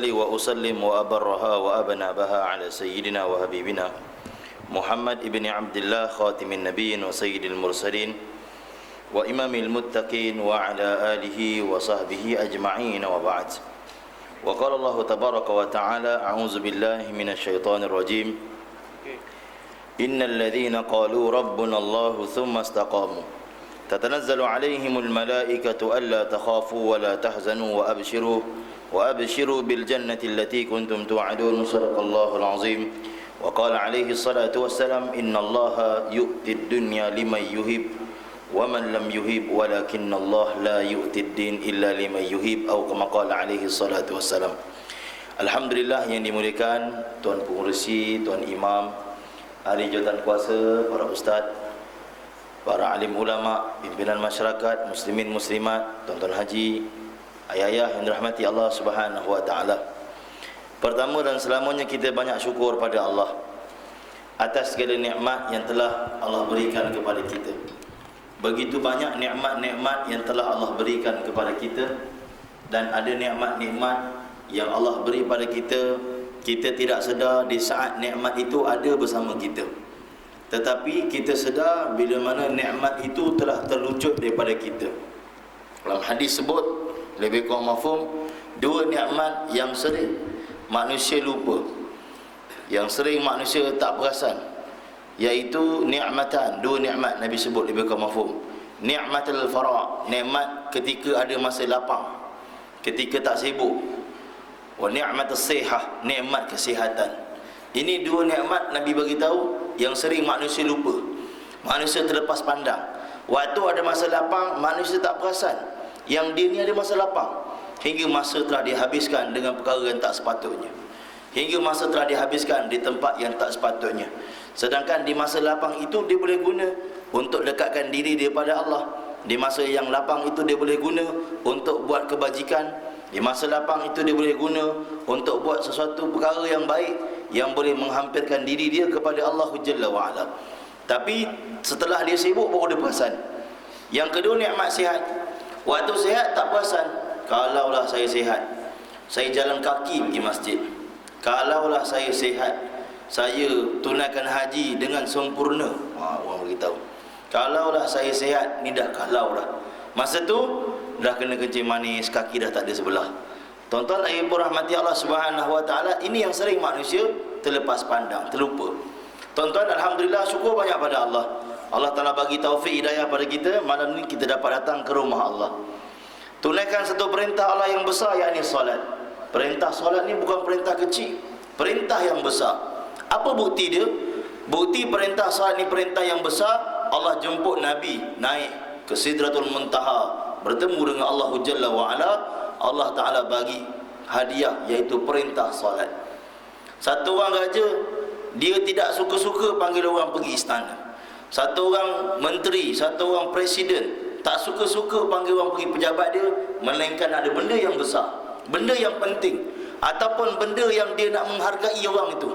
وأسلم وأبرها وأبنابها على سيدنا وحبيبنا محمد ابن عبد الله خاتم النبيين وسيد المرسلين وإمام المتقين وعلى آله وصحبه أجمعين وبعد. وقال الله تبارك وتعالى: أعوذ بالله من الشيطان الرجيم إن الذين قالوا ربنا الله ثم استقاموا تتنزل عليهم الملائكة ألا تخافوا ولا تحزنوا وأبشروا بالجنة التي كنتم توعدون. صدق الله العظيم. وقال عليه الصلاة والسلام: إن الله يؤتي الدنيا لمن يحب ومن لم يحب ولكن الله لا يؤتي الدين إلا لمن يحب أو كما قال عليه الصلاة والسلام. Alhamdulillah yang dimuliakan Tuan Pengurusi, Tuan Imam, ahli jawatan kuasa, para ustaz, para alim ulama, pimpinan masyarakat, muslimin muslimat, tuan-tuan haji, ayah-ayah yang dirahmati Allah Subhanahu wa taala. Pertama dan selamanya kita banyak syukur pada Allah atas segala nikmat yang telah Allah berikan kepada kita. Begitu banyak nikmat-nikmat yang telah Allah berikan kepada kita, dan ada nikmat-nikmat yang Allah beri pada kita, kita tidak sedar di saat nikmat itu ada bersama kita. Tetapi kita sedar bila mana nikmat itu telah terlucut daripada kita. Dalam hadis sebut, lebih kurang mafhum, dua nikmat yang sering manusia lupa, yang sering manusia tak perasan, iaitu ni'matan, dua nikmat Nabi sebut lebih kurang mafhum. Ni'matul fara', nikmat ketika ada masa lapang, ketika tak sibuk. Wa ni'matus sihah, nikmat kesihatan. Ini dua nikmat Nabi bagi tahu yang sering manusia lupa. Manusia terlepas pandang. Waktu ada masa lapang, manusia tak perasan yang dia ni ada masa lapang, hingga masa telah dihabiskan dengan perkara yang tak sepatutnya, hingga masa telah dihabiskan di tempat yang tak sepatutnya. Sedangkan di masa lapang itu dia boleh guna untuk dekatkan diri dia pada Allah. Di masa yang lapang itu dia boleh guna untuk buat kebajikan. Di masa lapang itu dia boleh guna untuk buat sesuatu perkara yang baik, yang boleh menghampirkan diri dia kepada Allah Jalla wa'ala. Tapi setelah dia sibuk baru dia perasan. Yang kedua, nikmat sihat. Waktu sihat tak perasan. Kalaulah saya sihat, saya jalan kaki pergi masjid. Kalaulah saya sihat, saya tunaikan haji dengan sempurna. Orang beritahu, kalaulah saya sihat, ni dah kalau dah. Masa tu dah kena kencing manis, kaki dah tak ada sebelah. Tuan-tuan dan ibu rahmati Allah Subhanahu wa taala, ini yang sering manusia terlepas pandang, terlupa. Tuan-tuan, alhamdulillah, syukur banyak pada Allah. Allah Taala bagi taufik hidayah pada kita. Malam ni kita dapat datang ke rumah Allah, tunaikan satu perintah Allah yang besar, yakni solat. Perintah solat ni bukan perintah kecil, perintah yang besar. Apa bukti dia? Bukti perintah solat ni perintah yang besar. Allah jemput Nabi naik ke Sidratul Muntaha, bertemu dengan Allah Jalla wa'ala. Allah Ta'ala bagi hadiah, iaitu perintah solat. Satu orang raja, dia tidak suka-suka panggil orang pergi istana. Satu orang menteri, satu orang presiden tak suka-suka panggil orang pergi pejabat dia, melainkan ada benda yang besar, benda yang penting, ataupun benda yang dia nak menghargai orang itu.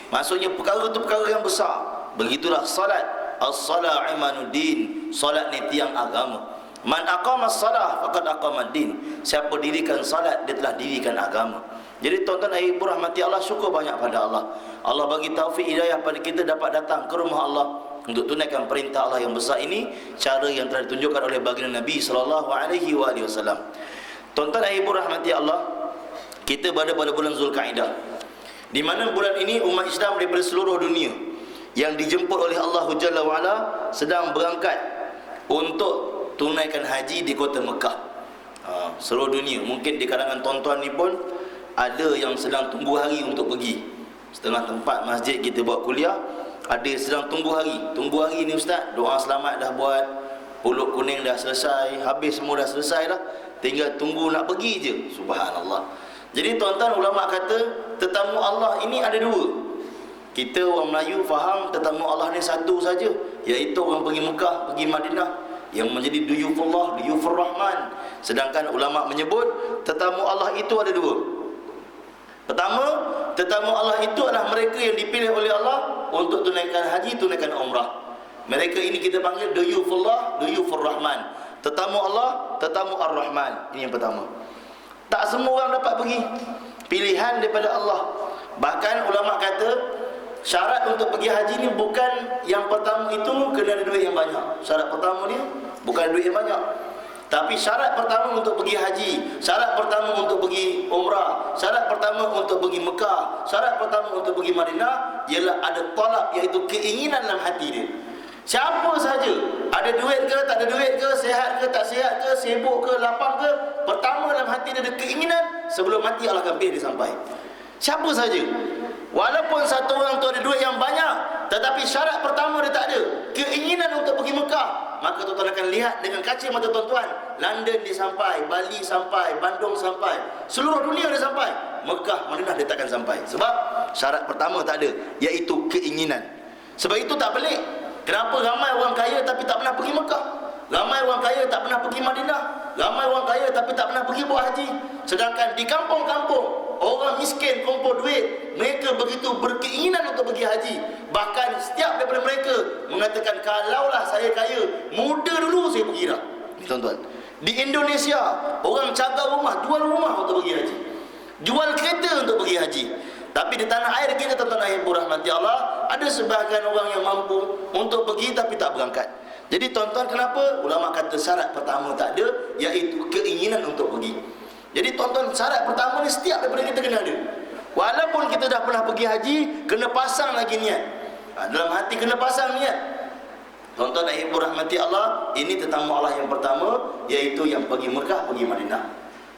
Maksudnya perkara itu perkara yang besar. Begitulah salat. As-salat imanuddin. Salat ni tiang agama. Man aqama as-salah faqad aqama ad-din. Siapa dirikan salat, dia telah dirikan agama. Jadi tuan-tuan dan ibu rahmati Allah, syukur banyak pada Allah. Allah bagi taufik hidayah pada kita dapat datang ke rumah Allah untuk tunaikan perintah Allah yang besar ini, cara yang telah ditunjukkan oleh baginda Nabi sallallahu alaihi wasallam. Tuan-tuan dan ibu rahmati Allah, kita berada pada bulan Zulkaidah, di mana bulan ini umat Islam daripada seluruh dunia yang dijemput oleh Allah Jalla wa'ala sedang berangkat untuk tunaikan haji di kota Mekah. Seluruh dunia, mungkin di kalangan tuan-tuan ni pun ada yang sedang tunggu hari untuk pergi. Setengah tempat masjid kita buat kuliah, ada yang sedang tunggu hari. Tunggu hari ni ustaz, doa selamat dah buat, puluk kuning dah selesai, habis semua dah selesai dah, tinggal tunggu nak pergi je. Subhanallah. Jadi tuan-tuan, ulama kata tetamu Allah ini ada dua. Kita orang Melayu faham tetamu Allah ni satu saja, iaitu orang pergi Mekah, pergi Madinah, yang menjadi duyufullah, duyufur rahman. Sedangkan ulama menyebut tetamu Allah itu ada dua. Pertama, tetamu Allah itu adalah mereka yang dipilih oleh Allah untuk tunaikan haji, tunaikan umrah. Mereka ini kita panggil duyufullah, duyufur rahman. Tetamu Allah, tetamu ar-Rahman. Ini yang pertama. Tak semua orang dapat pergi. Pilihan daripada Allah. Bahkan ulama kata syarat untuk pergi haji ni bukan yang pertama itu kena ada duit yang banyak. Syarat pertama ni bukan duit yang banyak. Tapi syarat pertama untuk pergi haji, syarat pertama untuk pergi umrah, syarat pertama untuk pergi Mekah, syarat pertama untuk pergi Madinah ialah ada talab, iaitu keinginan dalam hati dia. Siapa sahaja, ada duit ke, tak ada duit ke, sihat ke, tak sihat ke, sibuk ke, lapang ke, pertama dalam hati dia ada keinginan, sebelum mati Allah akan pilih dia sampai. Siapa sahaja, walaupun satu orang tu ada duit yang banyak, tetapi syarat pertama dia tak ada keinginan untuk pergi Mekah, maka tuan-tuan akan lihat dengan kaca mata tuan-tuan, London dia sampai, Bali sampai, Bandung sampai, seluruh dunia dia sampai, Mekah, Madinah dia takkan sampai. Sebab syarat pertama tak ada, iaitu keinginan. Sebab itu tak pelik kenapa ramai orang kaya tapi tak pernah pergi Mekah, ramai orang kaya tak pernah pergi Madinah, ramai orang kaya tapi tak pernah pergi buat haji. Sedangkan di kampung-kampung orang miskin kumpul duit, mereka begitu berkeinginan untuk pergi haji. Bahkan setiap daripada mereka mengatakan, kalaulah saya kaya, muda dulu saya pergi dah. Tuan-tuan, di Indonesia orang jaga rumah, jual rumah untuk pergi haji, jual kereta untuk pergi haji. Tapi di tanah air kita, tuan-tuan yang rahmati Allah, ada sebahagian orang yang mampu untuk pergi tapi tak berangkat. Jadi tuan-tuan, kenapa ulama kata syarat pertama tak ada, iaitu keinginan untuk pergi. Jadi tuan-tuan, syarat pertama ni setiap daripada kita kena ada. Walaupun kita dah pernah pergi haji, kena pasang lagi niat. Dalam hati kena pasang niat. Tuan-tuan dan ibu rahmati Allah, ini tetamu Allah yang pertama, iaitu yang pergi Mekah, pergi Madinah.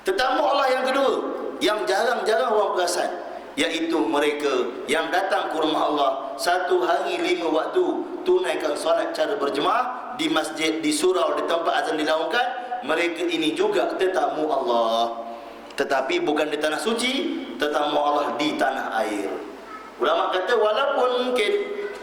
Tetamu Allah yang kedua, yang jarang-jarang orang perasan, iaitu mereka yang datang ke rumah Allah 1 hari 5 waktu, tunaikan solat cara berjemaah di masjid, di surau, di tempat azan dilaungkan. Mereka ini juga tetamu Allah, tetapi bukan di tanah suci, tetamu Allah di tanah air. Ulama kata walaupun mungkin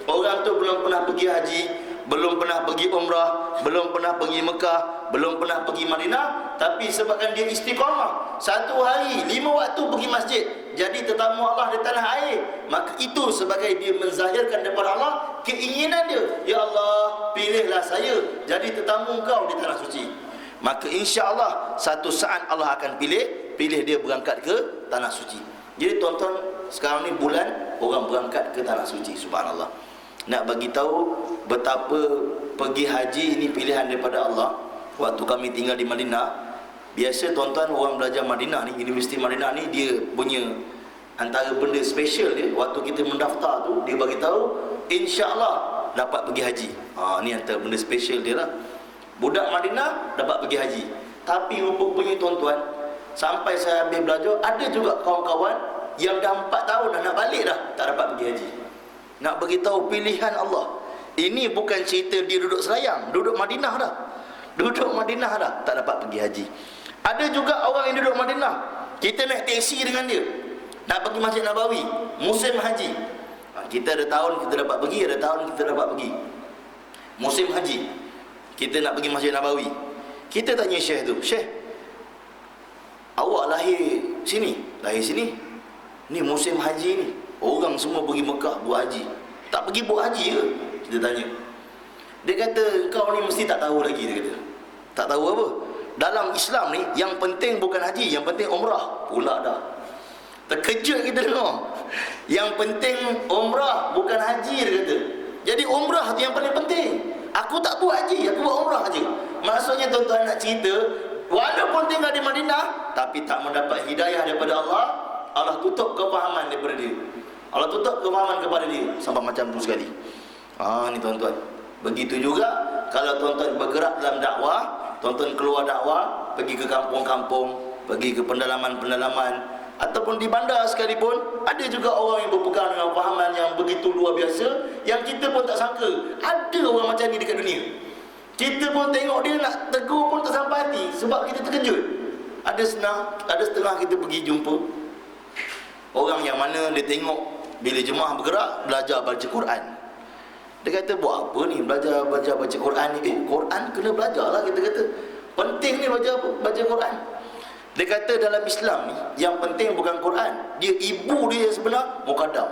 orang tu belum pernah pergi haji, belum pernah pergi umrah, belum pernah pergi Mekah, belum pernah pergi Madinah, tapi sebabkan dia istiqamah 1 hari 5 waktu pergi masjid, jadi tetamu Allah di tanah air, maka itu sebagai dia menzahirkan daripada Allah keinginan dia, ya Allah, pilihlah saya jadi tetamu Engkau di tanah suci. Maka insya-Allah satu saat Allah akan pilih dia berangkat ke tanah suci. Jadi tuan-tuan, sekarang ni bulan orang berangkat ke tanah suci, subhanallah. Nak bagi tahu betapa pergi haji ini pilihan daripada Allah. Waktu kami tinggal di Madinah, biasa tuan-tuan orang belajar Madinah ni, Universiti Madinah ni, dia punya antara benda special dia, waktu kita mendaftar tu dia bagi tahu insya-Allah dapat pergi haji. Ni antara benda special dia lah. Budak Madinah dapat pergi haji. Tapi rupanya tuan-tuan, sampai saya habis belajar, ada juga kawan-kawan yang dah 4 tahun dah nak balik dah, tak dapat pergi haji. Nak beritahu pilihan Allah. Ini bukan cerita dia duduk Selayang, duduk Madinah dah, duduk Madinah dah, tak dapat pergi haji. Ada juga orang yang duduk Madinah, kita naik teksi dengan dia, nak pergi Masjid Nabawi, musim haji. Kita ada tahun kita dapat pergi, ada tahun kita dapat pergi. Musim haji, kita nak pergi Masjid Nabawi. Kita tanya Syekh tu, Syekh, awak lahir sini? Lahir sini. Ni musim haji ni, orang semua pergi Mekah buat haji, tak pergi buat haji ke? Kita tanya. Dia kata, kau ni mesti tak tahu lagi. Dia kata, tak tahu apa? Dalam Islam ni, yang penting bukan haji, yang penting umrah. Pula dah terkejut kita dengar, yang penting umrah bukan haji, dia kata. Jadi umrah tu yang paling penting. Aku tak buat haji, aku buat umrah aja. Maksudnya tuan-tuan nak cerita, walaupun tinggal di Madinah tapi tak mendapat hidayah daripada Allah, Allah tutup kefahaman daripada dia, Allah tutup kefahaman kepada dia, sampai macam tu sekali. Ni tuan-tuan. Begitu juga kalau tuan-tuan bergerak dalam dakwah, tuan-tuan keluar dakwah, pergi ke kampung-kampung, pergi ke pendalaman-pendalaman, ataupun di bandar sekalipun, ada juga orang yang berpegang dengan fahaman yang begitu luar biasa, yang kita pun tak sangka ada orang macam ni dekat dunia. Kita pun tengok dia nak tegur pun tak sampai hati, sebab kita terkejut. Ada setengah kita pergi jumpa orang yang mana dia tengok bila jemaah bergerak belajar baca Quran. Dia kata, buat apa ni belajar baca Quran ni? Quran kena belajar lah, kita kata. Penting ni baca Quran. Dia kata dalam Islam ni, yang penting bukan Quran, dia ibu dia sebenar muqaddam.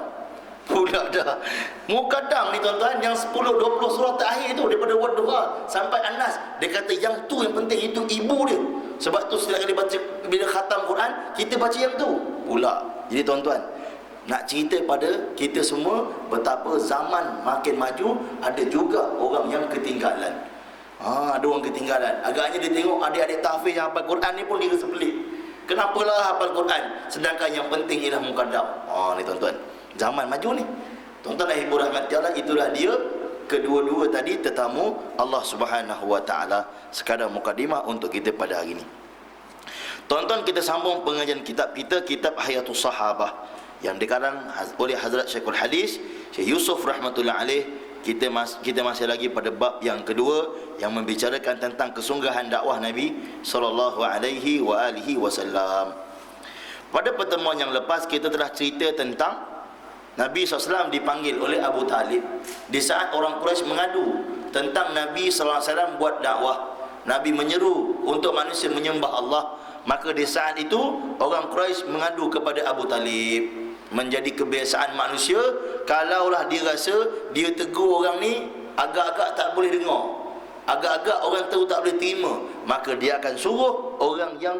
Pula dah. Mukaddam ni tuan-tuan, yang 10-20 surah terakhir tu daripada Wadduha sampai An-Nas, dia kata yang tu yang penting, itu ibu dia. Sebab tu setiap kali baca, bila khatam Quran, kita baca yang tu pula. Jadi tuan-tuan, nak cerita pada kita semua betapa zaman makin maju, ada juga orang yang ketinggalan. Ada orang ketinggalan. Agaknya dia tengok adik-adik tahfiz yang hafal Quran ni pun dia rasa pelik. Kenapalah hafal Quran sedangkan yang penting ialah mukaddam. Ni tuan-tuan, zaman maju ni. Tuan-tuan dan ibu rahmati Allah, itulah dia kedua-dua tadi tetamu Allah Subhanahu wa taala. Sekadar mukadimah untuk kita pada hari ini. Tuan-tuan, kita sambung pengajian kitab kita, kitab Hayatus Sahabah yang dikarang oleh Hazrat Syekhul Hadis Syekh Yusuf rahmatullah alaih. Kita masih lagi pada bab yang kedua yang membicarakan tentang kesungguhan dakwah Nabi sallallahu alaihi wasallam. Pada pertemuan yang lepas kita telah cerita tentang Nabi SAW dipanggil oleh Abu Talib di saat orang Quraisy mengadu tentang Nabi SAW buat dakwah. Nabi menyeru untuk manusia menyembah Allah. Maka di saat itu orang Quraisy mengadu kepada Abu Talib. Menjadi kebiasaan manusia, kalaulah dia rasa dia tegur orang ni agak-agak tak boleh dengar, agak-agak orang tu tak boleh terima, maka dia akan suruh orang yang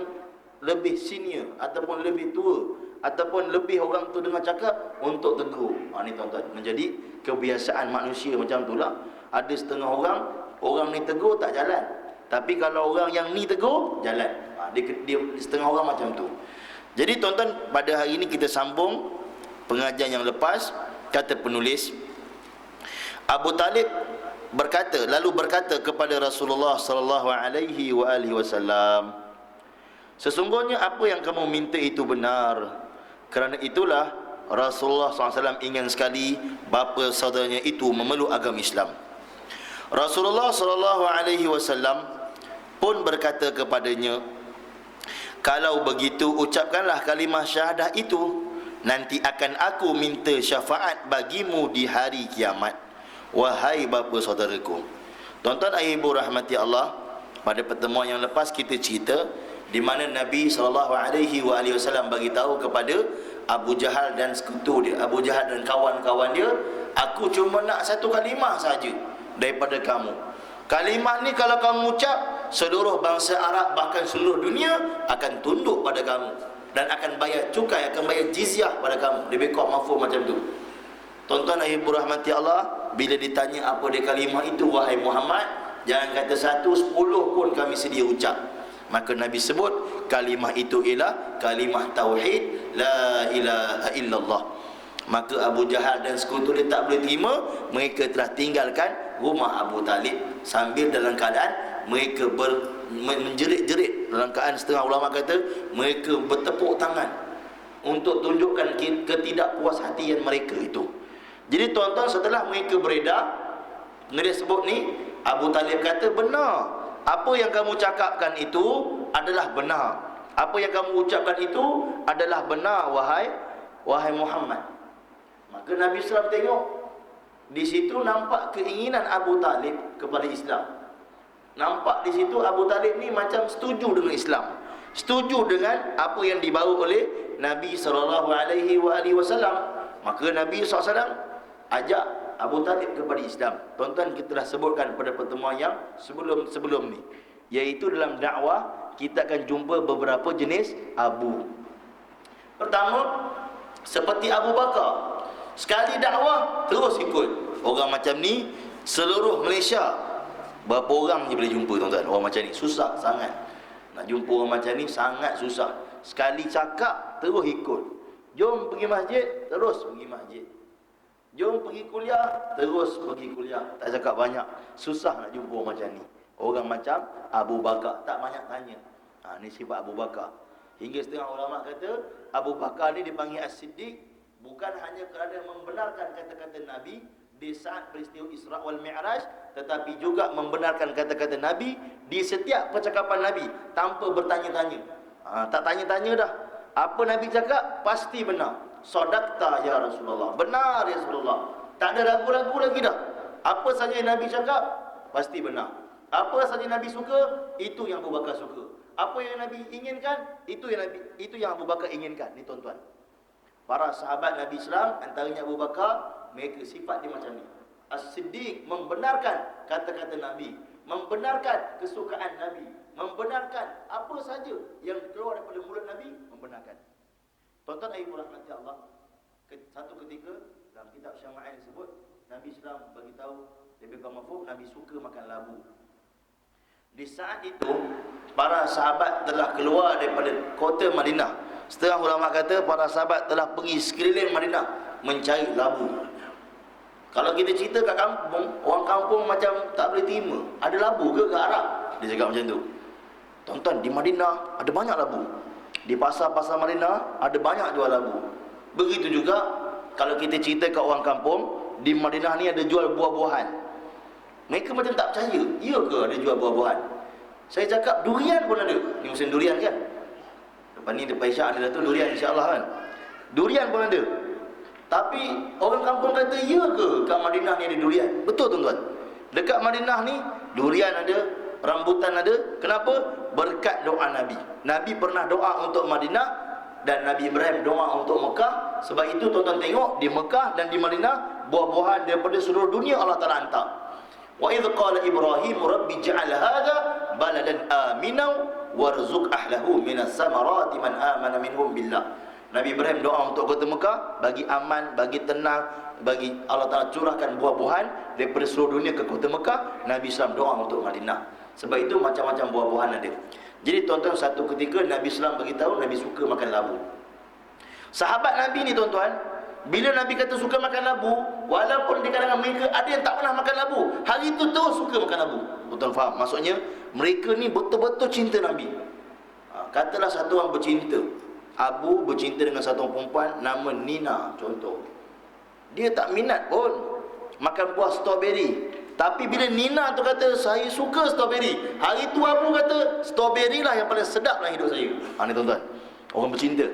lebih senior ataupun lebih tua ataupun lebih orang tu dengar cakap untuk tegur. Ni tuan-tuan, menjadi kebiasaan manusia macam itulah. Ada setengah orang ni tegur tak jalan, tapi kalau orang yang ni tegur jalan. Dia setengah orang macam tu. Jadi tuan-tuan, pada hari ini kita sambung pengajian yang lepas. Kata penulis, Abu Talib lalu berkata kepada Rasulullah sallallahu alaihi wasallam, sesungguhnya apa yang kamu minta itu benar. Kerana itulah Rasulullah SAW ingin sekali bapa saudaranya itu memeluk agama Islam. Rasulullah SAW pun berkata kepadanya, kalau begitu ucapkanlah kalimah syahadah itu, nanti akan aku minta syafaat bagimu di hari kiamat, wahai bapa saudaraku. Tuan-tuan dan ibu rahmati Allah, pada pertemuan yang lepas kita cerita di mana Nabi SAW bagi tahu kepada Abu Jahal dan sekutu dia, Abu Jahal dan kawan-kawan dia, aku cuma nak satu kalimah saja daripada kamu. Kalimah ni kalau kamu ucap, seluruh bangsa Arab bahkan seluruh dunia akan tunduk pada kamu dan akan bayar cukai, akan bayar jizyah pada kamu. Lebih kurang mafhum macam tu. Tuan-tuan dan ibu rahmati Allah, bila ditanya apa dia kalimah itu, wahai Muhammad, jangan kata 1, 10 pun kami sedia ucap. Maka Nabi sebut kalimah itu ialah kalimah tauhid, la ilaha illallah. Maka Abu Jahal dan sekutu dia tak boleh terima. Mereka telah tinggalkan rumah Abu Talib sambil dalam keadaan mereka menjerit-jerit. Dalam keadaan setengah ulama kata mereka bertepuk tangan untuk tunjukkan ketidakpuashatian mereka itu. Jadi tuan-tuan, setelah mereka beredar, dia sebut ni, Abu Talib kata, benar, apa yang kamu cakapkan itu adalah benar, apa yang kamu ucapkan itu adalah benar, wahai Muhammad. Maka Nabi SAW tengok di situ, nampak keinginan Abu Talib kepada Islam. Nampak di situ Abu Talib ni macam setuju dengan Islam, setuju dengan apa yang dibawa oleh Nabi SAW. Maka Nabi SAW ajak Abu Talib kepada Islam. Tuan-tuan, kita dah sebutkan pada pertemuan yang sebelum ni, iaitu dalam dakwah kita akan jumpa beberapa jenis Abu. Pertama, seperti Abu Bakar, sekali dakwah terus ikut. Orang macam ni seluruh Malaysia berapa orang je boleh jumpa tuan-tuan? Orang macam ni susah sangat. Nak jumpa orang macam ni sangat susah. Sekali cakap terus ikut. Jom pergi masjid, terus pergi masjid. Jom pergi kuliah, terus pergi kuliah. Tak cakap banyak. Susah nak jumpa orang macam ni. Orang macam Abu Bakar, tak banyak tanya. Ni sifat Abu Bakar. Hingga setengah ulama kata Abu Bakar ni dipanggil As-Siddiq bukan hanya kerana membenarkan kata-kata Nabi di saat peristiwa Isra' wal Mi'raj, tetapi juga membenarkan kata-kata Nabi di setiap percakapan Nabi tanpa bertanya-tanya. Tak tanya-tanya dah. Apa Nabi cakap pasti benar. Sadaqta ya Rasulullah, benar ya Rasulullah. Tak ada ragu-ragu lagi dah. Apa saja yang Nabi cakap pasti benar. Apa saja Nabi suka, itu yang Abu Bakar suka. Apa yang Nabi inginkan, itu yang Abu Bakar inginkan. Ni tuan-tuan, Para sahabat Nabi Islam, antaranya Abu Bakar, mereka sifat dia macam ni. As-Siddiq membenarkan kata-kata Nabi, membenarkan kesukaan Nabi, membenarkan apa saja yang keluar daripada mulut Nabi, membenarkan. Tuan-tuan dan ibu rahmati Allah, satu ketika dalam kitab Syama'il disebut, Nabi Islam bagi tahu lebih kurang mafhum, Nabi suka makan labu. Di saat itu para sahabat telah keluar daripada kota Madinah. Setengah ulama kata para sahabat telah pergi sekeliling Madinah mencari labu. Kalau kita cerita kat kampung, orang kampung macam tak boleh terima. Ada labu ke kat Arab? Dia cakap macam tu. Tuan-tuan, di Madinah ada banyak labu. Di pasar-pasar Madinah ada banyak jual labu. Begitu juga kalau kita cerita kat orang kampung, di Madinah ni ada jual buah-buahan. Mereka macam tak percaya. Ya ke ada jual buah-buahan? Saya cakap durian pun ada. Ni musim durian kan? Lepas ni depan Isyak ada tu durian, insya-Allah kan. Durian pun ada. Tapi orang kampung kata, ya ke kat Madinah ni ada durian? Betul tuan-tuan. Dekat Madinah ni durian ada, rambutan ada. Kenapa? Berkat doa Nabi. Nabi pernah doa untuk Madinah dan Nabi Ibrahim doa untuk Mekah. Sebab itu tuan-tuan tengok di Mekah dan di Madinah buah-buahan daripada seluruh dunia Allah Taala hantar. Wa idh qala Ibrahim rabbi ij'al hadha baladan aminan warzuq ahlahu minas samarati man amana minhum billah. Nabi Ibrahim doa untuk kota Mekah, bagi aman, bagi tenang, bagi Allah Ta'ala curahkan buah-buahan daripada seluruh dunia ke kota Mekah. Nabi Islam doa untuk Madinah. Sebab itu macam-macam buah-buahan ada. Jadi tuan-tuan, satu ketika Nabi Islam bagi tahu Nabi suka makan labu. Sahabat Nabi ni tuan-tuan, bila Nabi kata suka makan labu, walaupun di kalangan mereka ada yang tak pernah makan labu, hari itu terus suka makan labu. Tuan-tuan faham? Maksudnya mereka ni betul-betul cinta Nabi. Katalah satu orang bercinta, Abu bercinta dengan satu orang perempuan nama Nina contoh. Dia tak minat pun makan buah strawberry. Tapi bila Nina tu kata saya suka strawberry, hari tu Abu kata strawberry lah yang paling sedap dalam hidup saya. Ni tuan-tuan, orang bercinta.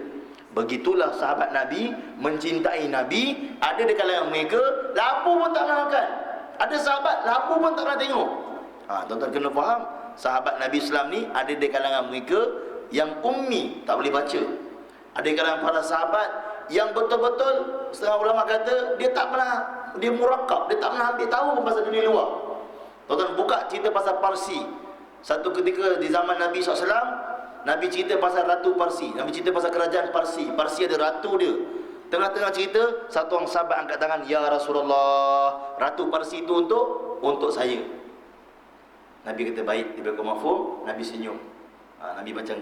Begitulah sahabat Nabi mencintai Nabi. Ada di kalangan mereka labu pun tak pernah makan. Ada sahabat labu pun tak pernah tengok. Tuan-tuan kena faham, sahabat Nabi Islam ni ada di kalangan mereka yang ummi, tak boleh baca. Ada di kalangan para sahabat yang betul-betul setengah ulama kata dia tak pernah, dia murakab, dia tak pernah ambil tahu pasal dunia luar. Tuan-tuan buka cerita pasal Parsi. Satu ketika di zaman Nabi SAW, Nabi cerita pasal Ratu Parsi. Nabi cerita pasal kerajaan Parsi. Parsi ada ratu dia. Tengah-tengah cerita, satu orang sahabat angkat tangan, ya Rasulullah, Ratu Parsi itu untuk saya. Nabi kata baik, dia berkemafum. Nabi senyum. Nabi macam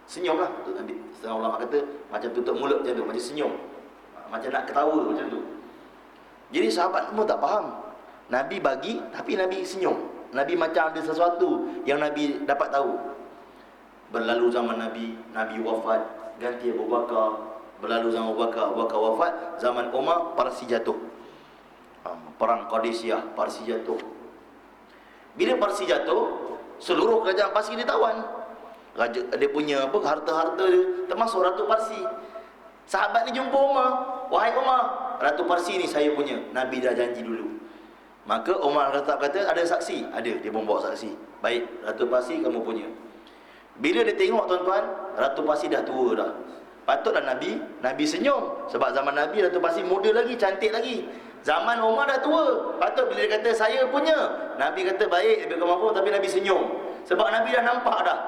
senyum lah. Nabi, setengah ulama kata macam tutup mulut macam tu, macam senyum, macam nak ketawa macam tu. Jadi sahabat semua tak faham. Nabi bagi, tapi Nabi senyum. Nabi macam ada sesuatu yang Nabi dapat tahu. Berlalu zaman Nabi, Nabi wafat, ganti Abu Bakar. Berlalu zaman Abu Bakar wafat, zaman Umar, Parsi jatuh. Perang Qadisiyah, Parsi jatuh. Bila Parsi jatuh, seluruh kerajaan Parsi ditawan. Raja, dia punya apa, harta-harta dia, termasuk Ratu Parsi. Sahabat ni jumpa Umar, wahai Umar, Ratu Parsi ni saya punya, Nabi dah janji dulu. Maka Umar kata ada saksi? Ada, dia pun bawa saksi. Baik, Ratu Parsi kamu punya. Bila dia tengok tuan-tuan, Ratu Parsi dah tua dah. Patutlah Nabi senyum. Sebab zaman Nabi Ratu Parsi muda lagi, cantik lagi. Zaman Umar dah tua. Patut bila dia kata saya punya, Nabi kata baik, lebih kemampu, tapi Nabi senyum. Sebab Nabi dah nampak dah.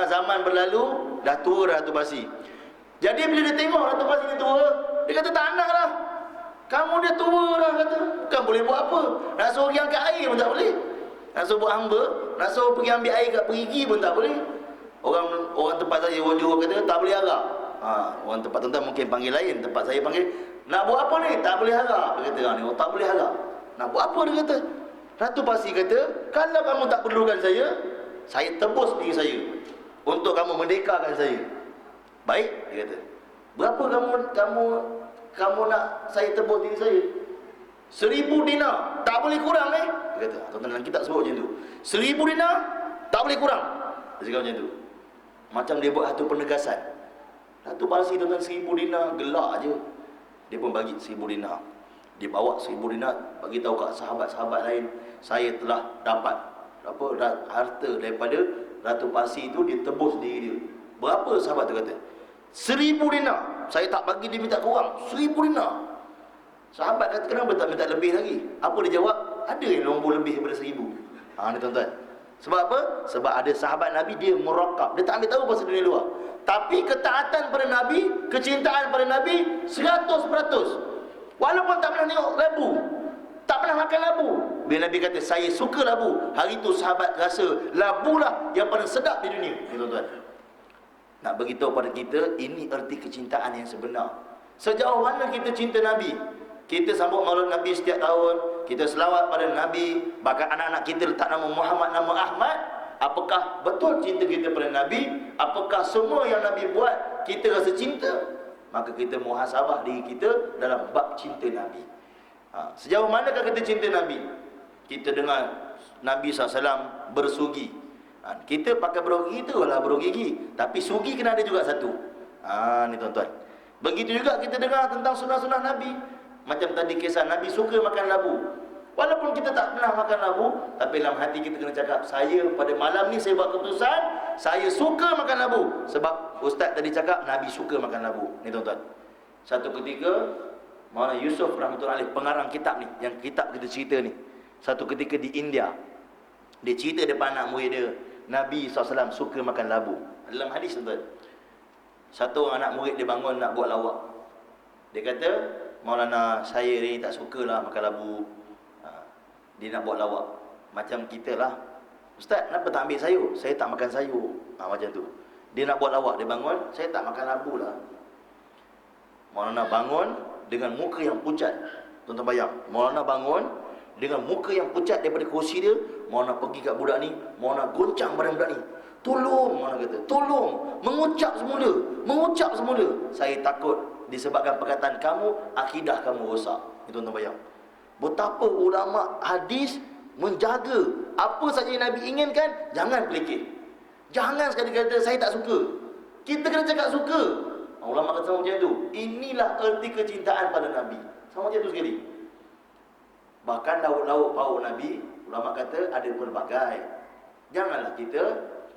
Zaman berlalu, dah tua dah Ratu Parsi. Jadi bila dia tengok Ratu Parsi ni tua, dia kata tak nak lah. Kamu dia tua dah kata. Bukan boleh buat apa. Nak suruh pergi angkat air pun tak boleh. Nak suruh buat hamba, nak suruh pergi ambil air kat perigi pun tak boleh. Orang tempat saya, orang Johor kata tak boleh harap. Orang tempat tuan-tuan mungkin panggil lain. Tempat saya panggil, nak buat apa ni? Tak boleh harap. Dia kata ni, oh, tak boleh harap. Nak buat apa dia kata? Ratu Parsi kata, kalau kamu tak perlukan saya tebus diri saya untuk kamu merdekakan saya. Baik, dia kata. Berapa kamu nak saya tebus diri saya? 1000 dinar. Tak boleh kurang Dia kata, tuan-tuan dalam kitab sebut macam tu. 1000 dinar, tak boleh kurang. Dia cakap macam tu. Macam dia buat satu penegasan. Ratu Parsi tuan-tuan 1000 dinar, gelak je. Dia pun bagi 1000 dinar. Dia bawa 1000 dinar, bagi tahu kat sahabat-sahabat lain, saya telah dapat harta daripada Ratu Parsi itu, dia tebus diri dia. Berapa sahabat tu kata? 1000 dinar. saya tak bagi, dia minta kurang 1,000 dinar. Sahabat kata, kenapa tak minta lebih lagi? Apa dia jawab? Ada yang nombor lebih daripada 1,000. Ni tuan-tuan. Sebab apa? Sebab ada sahabat Nabi, dia murakab, dia tak ambil tahu pasal dunia luar. Tapi ketaatan pada Nabi, kecintaan pada Nabi 100%. Walaupun tak pernah tengok labu, tak pernah makan labu, bila Nabi kata saya suka labu, hari itu sahabat rasa labu lah yang paling sedap di dunia. Tuan-tuan, nak beritahu pada kita, ini erti kecintaan yang sebenar. Sejauh mana kita cinta Nabi. Kita sambut maulid Nabi setiap tahun, kita selawat pada Nabi, bahkan anak-anak kita letak nama Muhammad, nama Ahmad. Apakah betul cinta kita pada Nabi? Apakah semua yang Nabi buat kita rasa cinta? Maka kita muhasabah diri kita dalam bab cinta Nabi. Sejauh manakah kita cinta Nabi? Kita dengar Nabi SAW bersugi. Kita pakai beruk gigi tu lah beruk gigi, tapi sugi kena ada juga satu. Ni tuan-tuan. Begitu juga kita dengar tentang sunah-sunah Nabi. Macam tadi kisah Nabi suka makan labu. Walaupun kita tak pernah makan labu, tapi dalam hati kita kena cakap, saya pada malam ni saya buat keputusan, saya suka makan labu. Sebab ustaz tadi cakap Nabi suka makan labu. Ni tuan-tuan. Satu ketika Maulana Yusuf rahmatullahi alaih, pengarang kitab ni, yang kitab kita cerita ni, satu ketika di India, dia cerita depan anak murid dia, Nabi SAW suka makan labu. Dalam hadis tuan-tuan, satu orang anak murid dia bangun nak buat lawak. Dia kata, Maulana, saya ni tak sukalah makan labu. Dia nak buat lawak macam kita lah. Ustaz, kenapa tak ambil sayur? Saya tak makan sayur. Macam tu. Dia nak buat lawak, dia bangun, saya tak makan labu lah. Maulana bangun dengan muka yang pucat. Tuan-tuan bayang, Maulana bangun dengan muka yang pucat daripada kursi dia. Maulana pergi kat budak ni, Maulana goncang badan budak ni. Tolong, Maulana kata, tolong. Mengucap semula. Saya takut disebabkan perkataan kamu, akidah kamu rosak. Itu tuan-tuan bayang. Betapa ulama hadis menjaga apa saja yang Nabi inginkan, jangan pelikir. Jangan sekali kata saya tak suka. Kita kena cakap suka. Ulama kata sama macam tu. Inilah erti kecintaan pada Nabi. Sama macam tu sekali. Bahkan lauk-lauk pauk Nabi, ulama kata ada pelbagai. Janganlah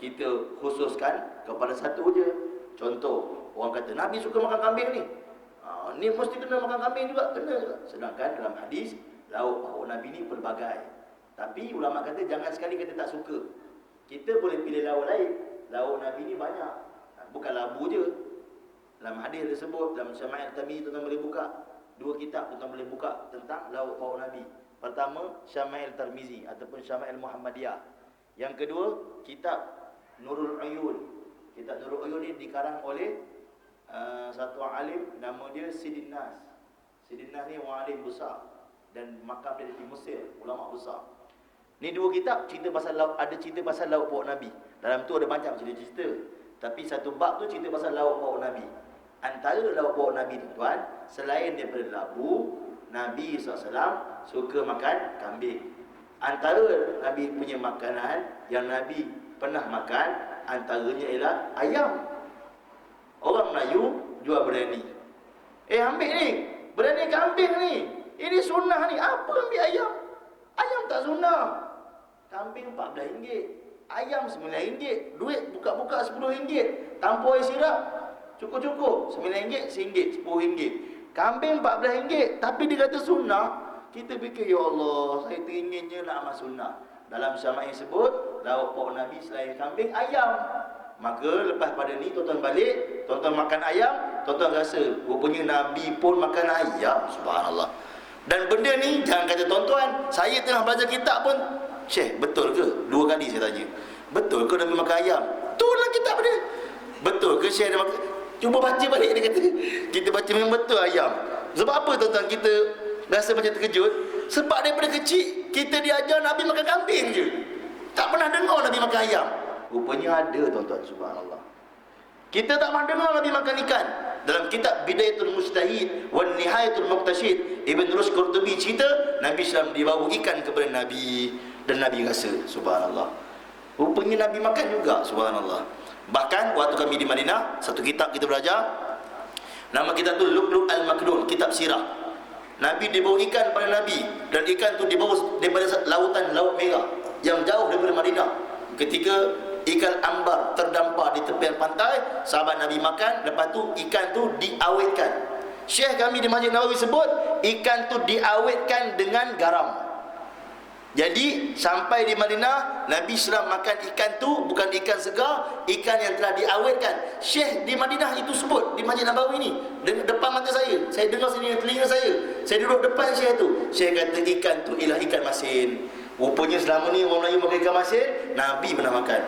kita khususkan kepada satu je. Contoh, orang kata Nabi suka makan kambing ni. Ni mesti kena makan kambing juga, kena juga. Sedangkan dalam hadis, lauk pauk Nabi ni pelbagai. Tapi ulama kata jangan sekali kita tak suka. Kita boleh pilih lauk lain. Lauk Nabi ni banyak. Bukan labu je. Dalam hadis disebut, dalam Syama'il Tirmizi, tuan-tuan boleh buka. 2 kitab tuan-tuan boleh buka tentang lauk pauk Nabi. Pertama, Syama'il Tirmizi ataupun Syama'il Muhammadiyah. Yang kedua, kitab Nurul Uyun. Kitab Nurul Uyun ni dikarang oleh satu alim, nama dia Sidin Nas. Sidin Nas ni orang alim besar dan makam dia di Mesir, ulama besar. Ni 2 kitab cerita pasal lauk, ada cerita pasal lauk pauk Nabi. Dalam tu ada macam cerita-cerita. Tapi satu bab tu cerita pasal lauk pauk Nabi. Antara lauk pauk Nabi tuan, selain daripada labu, Nabi SAW suka makan kambing. Antara Nabi punya makanan yang Nabi pernah makan, antaranya ialah ayam. Orang Melayu jual berani. Ambil ni, berani kambing ni. Ini sunnah ni. Apa ambil ayam? Ayam tak sunnah. Kambing RM14, ayam RM9. Duit buka-buka RM10. Tanpa air sirap, cukup-cukup. RM9, RM1, RM10. Kambing RM14, tapi dia kata sunnah. Kita fikir, ya Allah, saya teringinnya nak amal sunnah. Dalam Syama'il sebut, lauk pauk Nabi selain kambing, ayam. Maka lepas pada ni tuan-tuan balik, tuan-tuan makan ayam, tuan-tuan rasa rupanya Nabi pun makan ayam. Subhanallah. Dan benda ni jangan kata tuan-tuan, saya tengah belajar kitab pun, Syekh, betul ke? 2 kali saya tanya, betul ke Nabi makan ayam? Tu lah kitab dia. Betul ke Syekh dia makan? Cuba baca balik, dia kata. Kita baca memang betul ayam. Sebab apa tuan-tuan kita rasa macam terkejut? Sebab daripada kecil kita diajar Nabi makan kambing je. Tak pernah dengar Nabi makan ayam. Rupanya ada tuan-tuan, subhanallah. Kita tak pernah dengar Nabi makan ikan. Dalam kitab Bidayatul Mujtahid wa Nihayatul Muqtasid, Ibn Rushd Qurtubi cerita Nabi SAW dibawa ikan kepada Nabi dan Nabi rasa, subhanallah. Rupanya Nabi makan juga, subhanallah. Bahkan waktu kami di Madinah, satu kitab kita belajar, nama kitab tu Lu'lu' Al-Maknun, kitab sirah. Nabi dibawa ikan pada Nabi, dan ikan tu dibawa daripada lautan Laut Merah yang jauh daripada Madinah. Ketika ikan ambar terdampar di tepian pantai, sahabat Nabi makan, lepas tu ikan tu diawetkan. Syekh kami di Masjid Nabawi sebut ikan tu diawetkan dengan garam. Jadi sampai di Madinah, Nabi SAW makan ikan tu bukan ikan segar, ikan yang telah diawetkan. Syekh di Madinah itu sebut di Masjid Nabawi ni, depan mata saya dengar sini dengan telinga saya duduk depan Syekh tu. Syekh kata ikan tu ialah ikan masin. Rupanya selama ni orang Melayu makan ikan masin, Nabi pernah makan.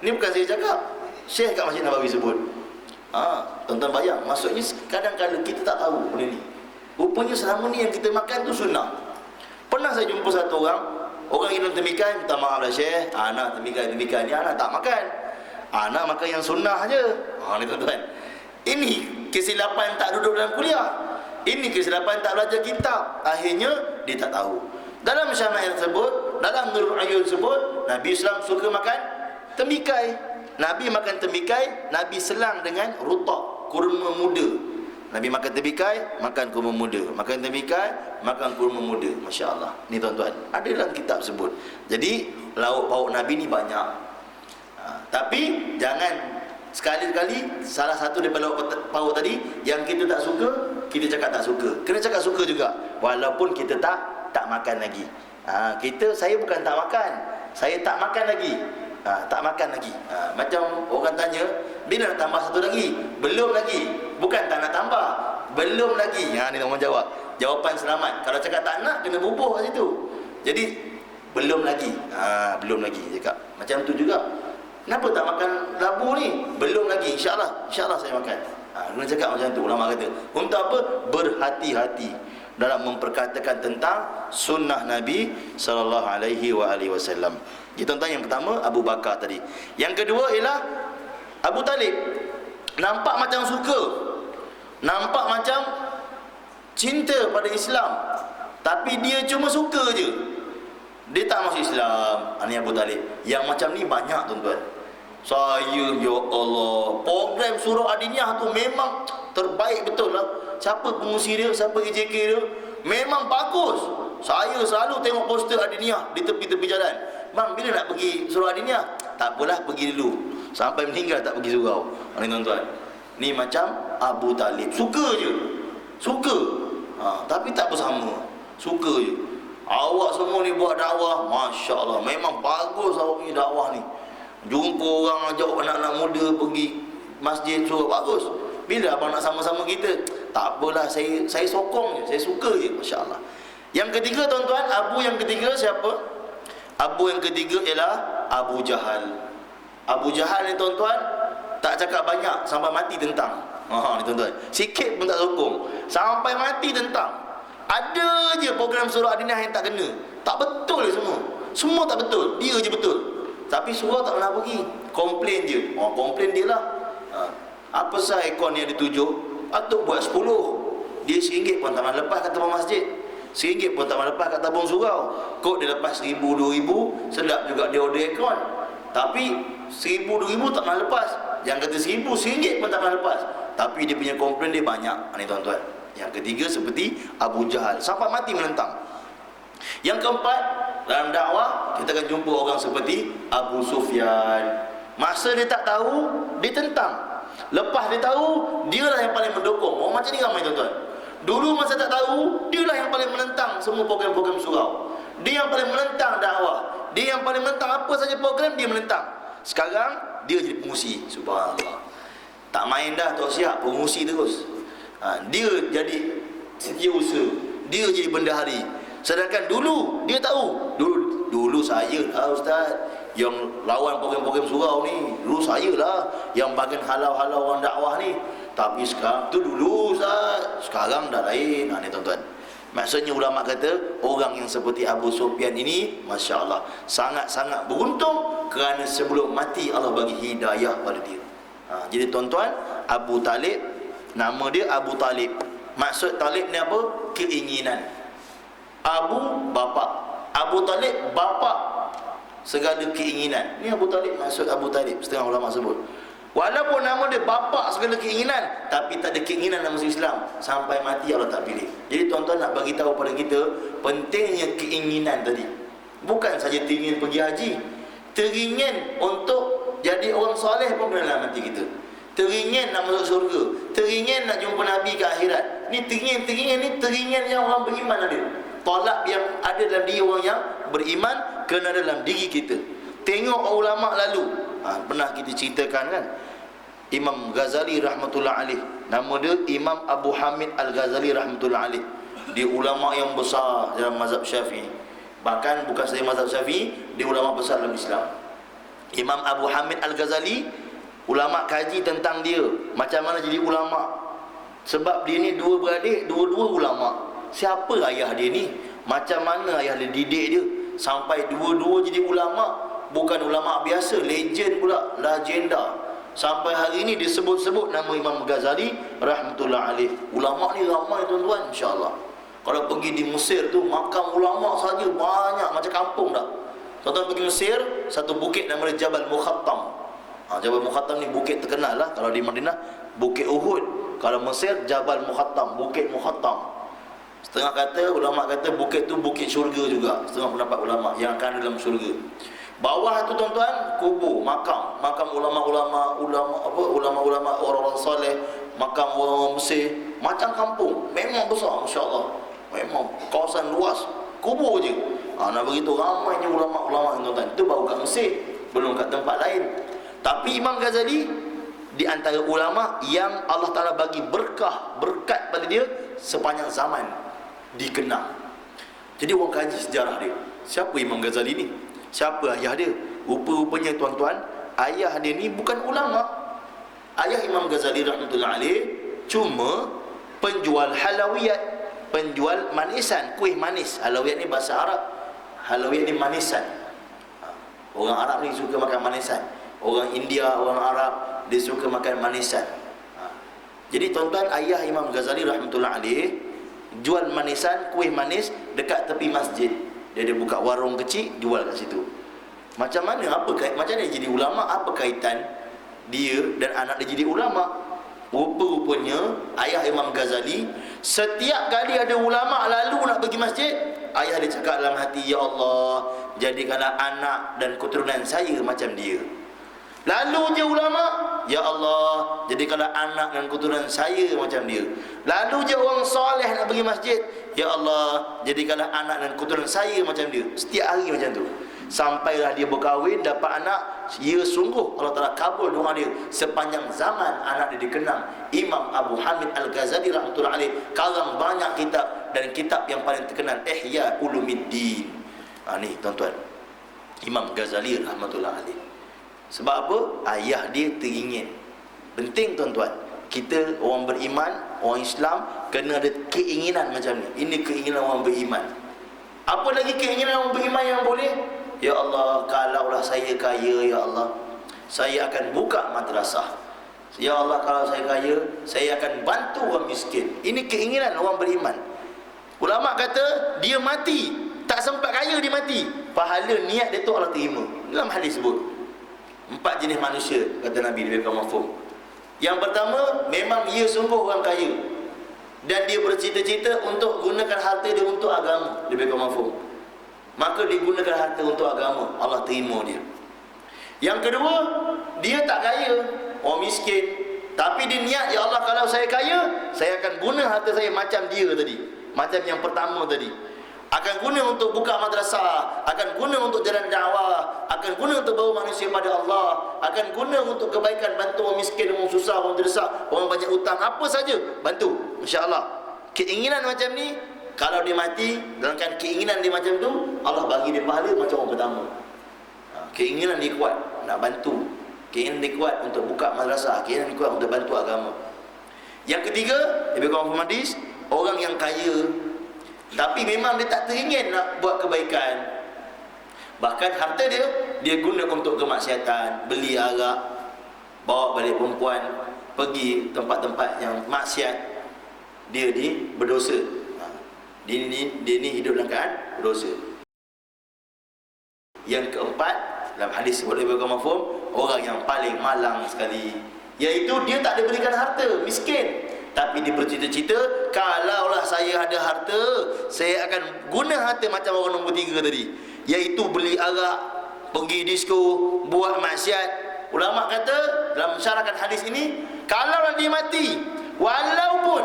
Ni bukan saya cakap, Syekh kat Masjid Nabawi sebut. Tuan-tuan bayang, maksudnya kadang-kadang kita tak tahu benda ni. Rupanya selama ni yang kita makan tu sunnah. Pernah saya jumpa satu orang minum temikai, minta maaf lah Syekh, anak temikai ni anak tak makan. Anak makan yang sunnah aje. Ni tuan-tuan. Ini kesilapan tak duduk dalam kuliah. Ini kesilapan tak belajar kitab. Akhirnya dia tak tahu. Dalam Syama'il tersebut, dalam Nurul Ayun sebut, Nabi SAW suka makan temikai. Nabi makan temikai, Nabi selang dengan rutak, kurma muda. Nabi makan temikai, makan kurma muda. Makan temikai, makan kurma muda. Masya Allah. Ni tuan-tuan, ada dalam kitab sebut. Jadi lauk pauk Nabi ni banyak. Tapi jangan sekali-kali salah satu daripada lauk pauk tadi yang kita tak suka, kita cakap tak suka. Kena cakap suka juga, walaupun kita tak makan lagi. Saya bukan tak makan, saya tak makan lagi. Tak makan lagi. Macam orang tanya, bila nak tambah satu lagi? Belum lagi. Bukan tak nak tambah, belum lagi. Ni orang jawab. Jawapan selamat. Kalau cakap tak nak, kena bubuh kat situ. Jadi belum lagi. Belum lagi cakap. Macam tu juga. Kenapa tak makan labu ni? Belum lagi. InsyaAllah saya makan. Kena cakap macam tu. Ulama kata, untuk apa? Berhati-hati dalam memperkatakan tentang sunnah Nabi sallallahu alaihi wasallam. Jadi tuan-tuan, yang pertama Abu Bakar tadi. Yang kedua ialah Abu Talib. Nampak macam suka, nampak macam cinta pada Islam, tapi dia cuma suka je, dia tak masuk Islam. Ini Abu Talib. Yang macam ni banyak tuan-tuan. Saya, ya Allah, program surah Adiniyah tu memang terbaik betul lah. Siapa pengusi dia, siapa EJK dia, memang bagus. Saya selalu tengok poster Adiniyah di tepi-tepi jalan. Bang, bila nak pergi surau Adiniyah? Tak apalah, pergi dulu. Sampai meninggal tak pergi surau. Ni tuan-tuan, ni macam Abu Talib. Suka je. Suka. Tapi tak bersama. Suka je. Awak semua ni buat dakwah, Masya Allah, memang bagus awak punya dakwah ni. Jumpa orang ajak anak-anak muda pergi masjid, surau, bagus. Bila abang nak sama-sama kita? Tak apalah, saya sokong je, saya suka je. Masya Allah. Yang ketiga tuan-tuan, Abu yang ketiga siapa? Abu yang ketiga ialah Abu Jahal. Abu Jahal ni tuan-tuan, tak cakap banyak, sampai mati tentang. Ni tuan-tuan, sikit pun tak sokong, sampai mati tentang. Ada je program surah Adiniyah yang tak kena. Tak betul semua. Semua tak betul, dia je betul. Tapi surah tak pernah pergi, komplain je. Komplain dia lah. Apa sah ekor ni ada 7, atuk buat 10. Dia RM1 pun tak pernah lepas kat tempat masjid, RM1 pun tak pernah lepas kat tabung surau. Kok dia lepas RM1,000, RM2,000, sedap juga dia order aircon. Tapi RM1,000, RM2,000 tak pernah lepas. Yang kata RM1,000, RM1 pun tak pernah lepas. Tapi dia punya komplain dia banyak. Ini tuan-tuan. Yang ketiga seperti Abu Jahal, sampai mati menentang. Yang keempat, dalam dakwah kita akan jumpa orang seperti Abu Sufyan. Masa dia tak tahu, dia tentang. Lepas dia tahu, dialah yang paling mendukung. Orang macam ni ramai tuan-tuan. Dulu masa tak tahu, dialah yang paling menentang semua program-program surau. Dia yang paling menentang dakwah. Dia yang paling menentang apa saja program, dia menentang. Sekarang dia jadi pengusi. Subhanallah. Tak main dah, tak siap, pengusi terus. Dia jadi setiausaha, dia jadi bendahari. Sedangkan dulu dia tahu, dulu saya lah ustaz yang lawan program-program surau ni. Dulu saya lah yang bagian halau-halau orang dakwah ni. Tapi sekarang tu dulu ustaz, sekarang dah lain. Ni tuan-tuan, maksudnya ulama kata orang yang seperti Abu Sufyan ini, Masya Allah, sangat-sangat beruntung kerana sebelum mati Allah bagi hidayah pada dia. Jadi tuan-tuan, Abu Talib, nama dia Abu Talib. Maksud Talib ni apa? Keinginan. Abu, bapa. Abu Talib, bapa segala keinginan. Ni Abu Talib, maksud Abu Talib. Setengah ulama sebut, walaupun nama dia bapa segala keinginan, tapi tak ada keinginan dalam masuk Islam. Sampai mati Allah tak pilih. Jadi tuan-tuan nak bagi tahu pada kita pentingnya keinginan tadi. Bukan saja teringin pergi haji, teringin untuk jadi orang soleh pun dalam hati kita. Teringin nak masuk surga, teringin nak jumpa Nabi ke akhirat. Ni teringin ni teringin yang orang beriman ada. Tolak yang ada dalam diri orang yang beriman kena dalam diri kita. Tengok ulama lalu. Pernah kita ceritakan kan, Imam Ghazali rahmatullah alaih. Nama dia Imam Abu Hamid Al-Ghazali rahmatullah alaih. Dia ulama yang besar dalam mazhab Syafi'i. Bahkan bukan sahaja mazhab Syafi'i, dia ulama besar dalam Islam. Imam Abu Hamid Al-Ghazali, ulama kaji tentang dia macam mana jadi ulama. Sebab dia ni dua beradik, dua-dua ulama. Siapa ayah dia ni? Macam mana ayah dia didik dia sampai dua-dua jadi ulama? Bukan ulama biasa, legend pula, legenda. Sampai hari ini disebut-sebut nama Imam Ghazali rahmatullah alaih. Ulama ni ramai tuan-tuan, insya-Allah. Kalau pergi di Mesir tu, makam ulama saja banyak macam kampung dah. Tuan-tuan pergi Mesir, satu bukit nama dia Jabal Mukhattam. Jabal Mukhattam ni bukit terkenal lah. Kalau di Madinah, Bukit Uhud. Kalau Mesir, Jabal Mukhattam, Bukit Mukhattam. Setengah kata, ulama kata bukit tu bukit syurga juga. Setengah pendapat ulama yang akan dalam syurga. Bawah tu tuan-tuan, kubur, makam ulama-ulama orang-orang soleh, makam orang Mesir, macam kampung. Memang besar, masya-Allah. Memang kawasan luas, kubur je. Nak beritahu ramainya ulama-ulama tuan-tuan. Itu baru kat Mesir, belum kat tempat lain. Tapi Imam Ghazali di antara ulama yang Allah Ta'ala bagi berkat pada dia sepanjang zaman dikenal. Jadi orang kaji sejarah dia. Siapa Imam Ghazali ni? Siapa ayah dia? Rupa-rupanya tuan-tuan, ayah dia ni bukan ulama. Ayah Imam Ghazali rahmatullah alaih cuma penjual halawiyat, penjual manisan, kuih manis. Halawiyat ni bahasa Arab. Halawiyat ni manisan. Orang Arab ni suka makan manisan. Orang India, orang Arab, dia suka makan manisan. Jadi tuan-tuan, ayah Imam Ghazali rahmatullah alaih jual manisan, kuih manis dekat tepi masjid. Dia buka warung kecil, jual kat situ. Macam mana macam dia jadi ulama? Apa kaitan dia dan anak dia jadi ulama? Rupa-rupanya ayah Imam Ghazali, setiap kali ada ulama lalu nak pergi masjid, ayah dia cakap dalam hati, ya Allah, jadikanlah anak dan keturunan saya macam dia. Lalu je ulama, ya Allah, jadikanlah anak dan keturunan saya macam dia. Lalu je orang soleh nak pergi masjid, ya Allah, jadikanlah anak dan keturunan saya macam dia. Setiap hari macam tu. Sampailah dia berkahwin, dapat anak. Ya sungguh Allah Ta'ala kabul doa dia. Sepanjang zaman anak dia dikenang. Imam Abu Hamid Al-Ghazali rahmatullah alaih karang banyak kitab, dan kitab yang paling terkenal Ihya Ulumuddin. Ni tuan-tuan, Imam Ghazali rahmatullah alaih. Sebab apa? Ayah dia teringin. Penting tuan-tuan, kita orang beriman, orang Islam kena ada keinginan macam ni. Ini keinginan orang beriman. Apa lagi keinginan orang beriman yang boleh? Ya Allah, kalaulah saya kaya, ya Allah, saya akan buka madrasah. Ya Allah, kalau saya kaya, saya akan bantu orang miskin. Ini keinginan orang beriman. Ulama kata dia mati, tak sempat kaya dia mati, pahala niat dia tu Allah terima. Dalam hadis sebut 4 jenis manusia, kata Nabi di Baitul Mafhum. Yang pertama, memang ia sungguh orang kaya dan dia bercita-cita untuk gunakan harta dia untuk agama, di Baitul Mafhum. Maka digunakan harta untuk agama, Allah terima dia. Yang kedua, dia tak kaya, orang miskin, tapi dia niat, ya Allah, kalau saya kaya, saya akan guna harta saya macam dia tadi, macam yang pertama tadi. Akan guna untuk buka madrasah, akan guna untuk jalan dakwah, akan guna untuk bawa manusia pada Allah, akan guna untuk kebaikan, bantu orang miskin, orang susah, orang terdesak, orang banyak hutang, apa saja bantu, insya-Allah. Keinginan macam ni, kalau dia mati dalam keinginan dia macam tu, Allah bagi dia pahala macam orang pertama. Keinginan dia kuat nak bantu, keinginan dia kuat untuk buka madrasah, keinginan dia kuat untuk bantu agama. Yang ketiga, lebih kurang hadis, orang yang kaya tapi memang dia tak teringin nak buat kebaikan. Bahkan harta dia guna untuk kemaksiatan, beli arak, bawa balik perempuan, pergi tempat-tempat yang maksiat. Dia ni berdosa. Dia ni hidup dalam keadaan berdosa. Yang keempat, dalam hadis sebut Ibnu Mafhum, orang yang paling malang sekali, iaitu dia tak ada berikan harta, miskin, tapi dia bercita-cita, kalaulah saya ada harta, saya akan guna harta macam orang nombor 3 tadi, iaitu beli arak, pergi disko, buat maksiat. ulama kata dalam mensyarahkan hadis ini, kalau dia mati walaupun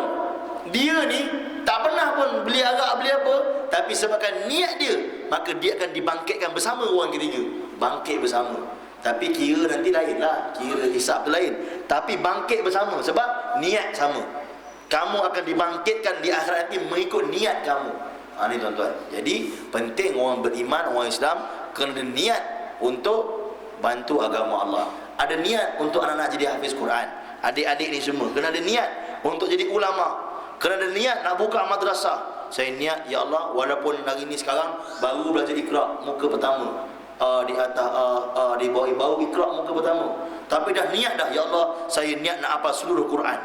dia ni tak pernah pun beli arak beli apa, tapi sebabkan niat dia, maka dia akan dibangkitkan bersama orang ketiga. Bangkit bersama. Tapi kira nanti lain lah, kira hisab tu lain. Tapi bangkit bersama sebab niat sama. Kamu akan dibangkitkan di akhirat nanti mengikut niat kamu. Ni tuan-tuan. Jadi penting orang beriman, orang Islam kena niat untuk bantu agama Allah. Ada niat untuk anak-anak jadi hafiz Quran. Adik-adik ni semua kena ada niat untuk jadi ulama. Kena ada niat nak buka madrasah. Saya niat, ya Allah, walaupun hari ni sekarang baru belajar Iqra muka pertama, di atas di bawah baru Iqra muka pertama, tapi dah niat dah, ya Allah, saya niat nak hafal seluruh Quran.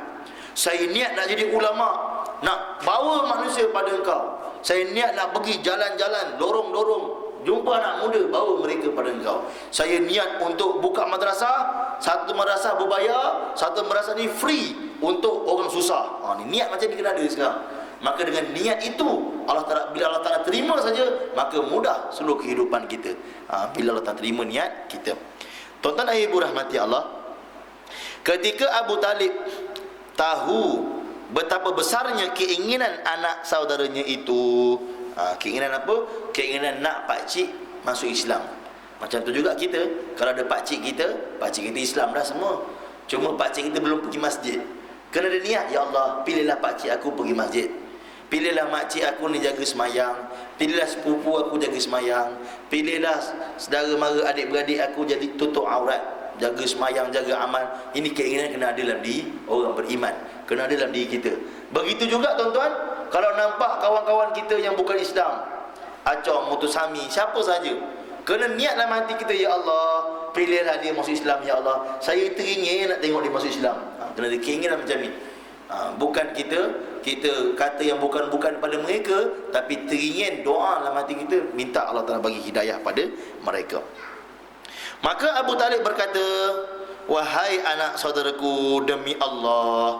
Saya niat nak jadi ulama, nak bawa manusia pada Engkau. Saya niat nak pergi jalan-jalan, lorong-lorong, jumpa anak muda, bawa mereka pada Engkau. Saya niat untuk buka madrasah, satu madrasah berbayar, satu madrasah ni free untuk orang susah. Ni niat macam ni kena ada sekarang. Maka dengan niat itu, Allah Ta'ala, bila Allah Ta'ala terima saja, maka mudah seluruh kehidupan kita. Bila Allah Ta'ala terima niat kita. Tuan-tuan dan ibu rahmati Allah, ketika Abu Talib tahu betapa besarnya keinginan anak saudaranya itu, keinginan apa? Keinginan nak pakcik masuk Islam. Macam tu juga kita, kalau ada pakcik kita Islam dah semua. Cuma pakcik kita belum pergi masjid. Kena ada niat, ya Allah, pilihlah pakcik aku pergi masjid. Pilihlah makcik aku ni jaga semayang. Pilihlah sepupu aku jaga semayang. Pilihlah saudara mara adik-beradik aku jadi tutup aurat, jaga semayang, jaga amal. Ini keinginan kena ada dalam diri orang beriman, kena ada dalam diri kita. Begitu juga tuan-tuan, kalau nampak kawan-kawan kita yang bukan Islam, Acong, Mutusami, siapa saja, kena niat dalam hati kita, ya Allah, pilihlah dia masuk Islam, ya Allah, saya teringin nak tengok dia masuk Islam. Kena ada keinginan macam ni. Bukan kita kata yang bukan-bukan pada mereka, tapi teringin doa dalam hati kita, minta Allah Ta'ala bagi hidayah pada mereka. Maka Abu Talib berkata, wahai anak saudaraku, demi Allah,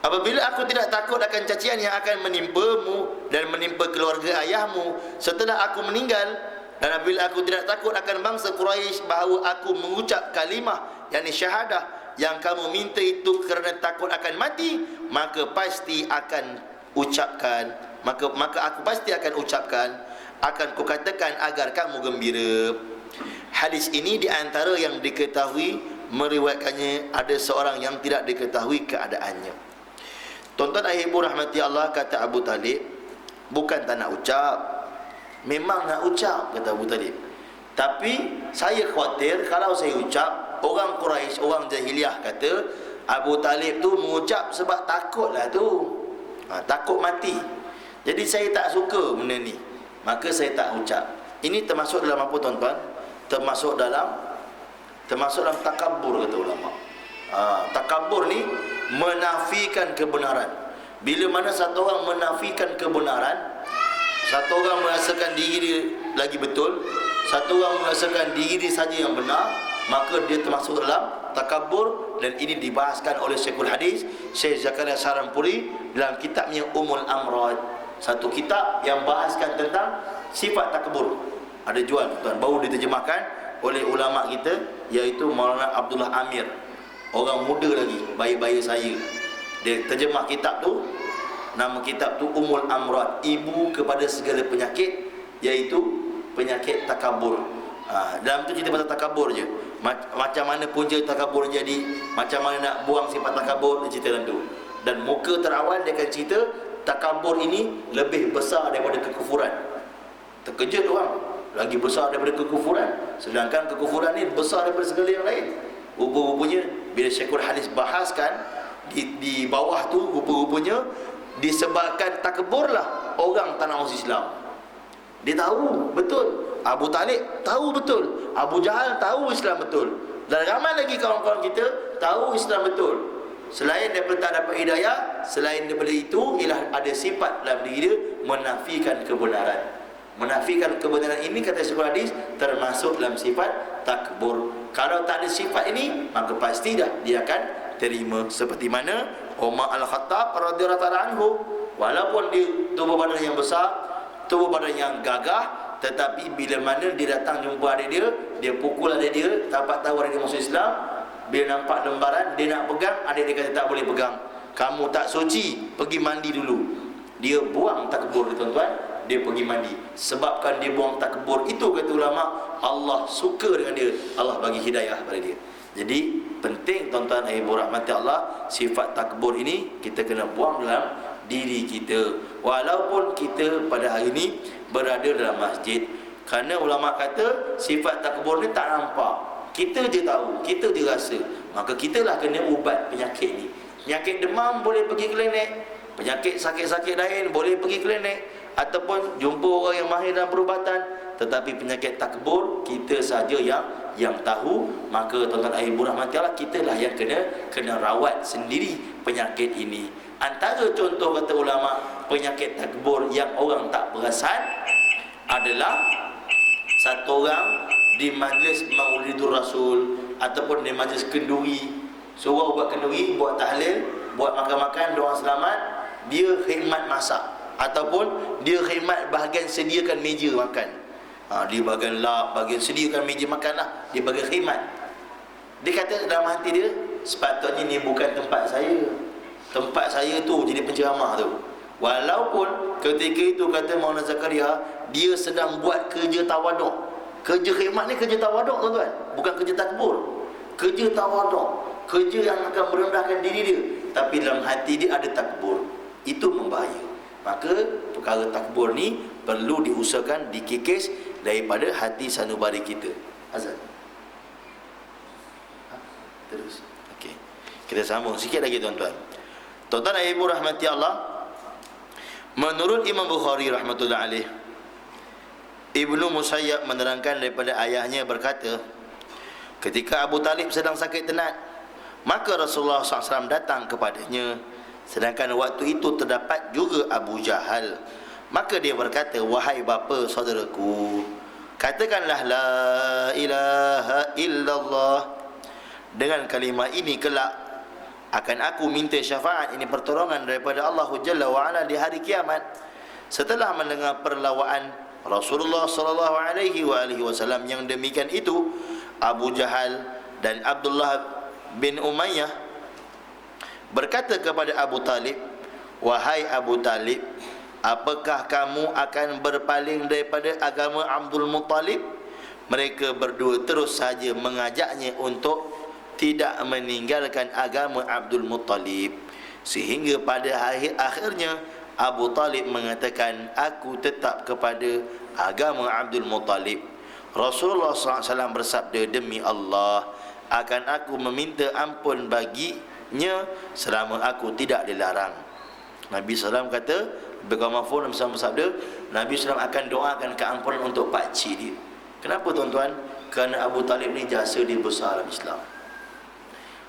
apabila aku tidak takut akan cacian yang akan menimpamu dan menimpa keluarga ayahmu setelah aku meninggal, dan apabila aku tidak takut akan bangsa Quraisy bahawa aku mengucap kalimah, yakni syahadah, yang kamu minta itu kerana takut akan mati, maka pasti akan ucapkan, maka aku pasti akan ucapkan, akan kukatakan agar kamu gembira. Hadis ini di antara yang diketahui meriwayatkannya ada seorang yang tidak diketahui keadaannya. Tuan-tuan dan ibu rahmati Allah, kata Abu Talib, bukan tak nak ucap, memang nak ucap, kata Abu Talib. Tapi saya khawatir kalau saya ucap, orang Quraisy, orang jahiliah kata Abu Talib tu mengucap sebab takutlah tu, takut mati. Jadi saya tak suka benda ni, maka saya tak ucap. Ini termasuk dalam apa tuan-tuan? Termasuk dalam takabur, kata ulama. Takabur ni menafikan kebenaran. Bila mana satu orang menafikan kebenaran, satu orang merasakan diri dia lagi betul, satu orang merasakan diri dia saja yang benar, maka dia termasuk dalam takabur. Dan ini dibahaskan oleh Syekhul Hadis Syekh Zakaria Sarampuri dalam kitabnya Ummul Amrad, satu kitab yang bahaskan tentang sifat takabur. Ada jual tuan, baru diterjemahkan oleh ulama kita, iaitu Maulana Abdullah Amir, orang muda lagi, bayi-bayi saya. Dia terjemah kitab tu, nama kitab tu Ummul Amrad, ibu kepada segala penyakit, iaitu penyakit takabur. Dalam tu cerita pasal takabur je, macam mana punca takabur jadi, macam mana nak buang sifat takabur, dia cerita dalam tu. Dan muka terawal dia akan cerita takabur ini lebih besar daripada kekufuran. Terkejut orang, lagi besar daripada kekufuran, sedangkan kekufuran ni besar daripada segala yang lain. Rupa-rupanya bila Syekhul Hadis bahaskan di bawah tu, rupa-rupanya disebabkan takabburlah orang tak nak masuk Islam. Dia tahu betul, Abu Talib tahu betul, Abu Jahal tahu Islam betul, dan ramai lagi kawan-kawan kita tahu Islam betul. Selain daripada tak dapat hidayah, selain daripada itu ialah ada sifat dalam diri dia menafikan kebenaran. Menafikan kebenaran ini, kata Syekhul Hadis, termasuk dalam sifat takbur. Kalau tak ada sifat ini, maka pasti dah dia akan terima. Seperti mana Umar Al-Khattab radhiyallahu anhu, walaupun dia tubuh badan yang besar, tubuh badan yang gagah, tetapi bila mana dia datang jumpa adik dia, dia pukul adik dia, dapat tahu adik dia masuk Islam. Bila nampak lembaran, dia nak pegang, adik dia kata tak boleh pegang. Kamu tak suci, pergi mandi dulu. Dia buang takbur dia, tuan-tuan. Dia pergi mandi. Sebabkan dia buang takbur itu, kata ulama, Allah suka dengan dia, Allah bagi hidayah pada dia. Jadi penting tuan-tuan ibu rahmati Allah, sifat takbur ini kita kena buang dalam diri kita. Walaupun kita pada hari ini berada dalam masjid, kerana ulama kata sifat takbur ni tak nampak, kita je tahu, kita je rasa. Maka kitalah kena ubat penyakit ni. Penyakit demam boleh pergi klinik, penyakit sakit-sakit lain boleh pergi klinik, ataupun jumpa orang yang mahir dalam perubatan. Tetapi penyakit takbur kita saja yang tahu. Maka tuan-tuan ibu rahmati Allah, kitalah yang kena rawat sendiri penyakit ini. Antara contoh kata ulama penyakit takbur yang orang tak perasan adalah satu orang di majlis Maulidur Rasul ataupun di majlis kenduri, suruh buat kenduri, buat tahlil, buat makan-makan, doa selamat, dia khidmat masak ataupun dia khidmat bahagian sediakan meja makan. Dia bahagian lap, bahagian sediakan meja makan lah, dia bahagian khidmat. Dia kata dalam hati dia, sepatutnya ni bukan tempat saya. Tempat saya tu jadi penceramah tu. Walaupun ketika itu kata Maulana Zakaria, dia sedang buat kerja tawaduk. Kerja khidmat ni kerja tawaduk, tuan-tuan, bukan kerja takbur. Kerja tawaduk, kerja yang akan merendahkan diri dia, tapi dalam hati dia ada takbur. Itu membahaya. Maka perkara takbur ni perlu diusahakan dikikis daripada hati sanubari kita. Azan. Terus. Okey. Kita sambung sikit lagi, tuan-tuan. Tuan-tuan dan ibu rahmati Allah, menurut Imam Bukhari rahmatullah alaih, Ibnu Musayyab menerangkan daripada ayahnya berkata, ketika Abu Talib sedang sakit tenat, maka Rasulullah SAW datang kepadanya. Sedangkan waktu itu terdapat juga Abu Jahal. Maka dia berkata, wahai bapa saudaraku, katakanlah la ilaha illallah. Dengan kalimah ini kelak akan aku minta syafaat, ini pertolongan daripada Allah Jalla wa Ala di hari kiamat. Setelah mendengar perlawaan Rasulullah sallallahu alaihi wasallam yang demikian itu, Abu Jahal dan Abdullah bin Umayyah berkata kepada Abu Talib, wahai Abu Talib, apakah kamu akan berpaling daripada agama Abdul Muttalib? Mereka berdua terus saja mengajaknya untuk tidak meninggalkan agama Abdul Muttalib, sehingga pada akhirnya Abu Talib mengatakan, aku tetap kepada agama Abdul Muttalib. Rasulullah SAW bersabda, demi Allah, akan aku meminta ampun baginya selama aku tidak dilarang. Nabi SAW kata, Begamafun bersabda, Nabi SAW akan doakan keampunan untuk pakcik dia. Kenapa, tuan-tuan? Kerana Abu Talib ni jasa dia besar dalam Islam.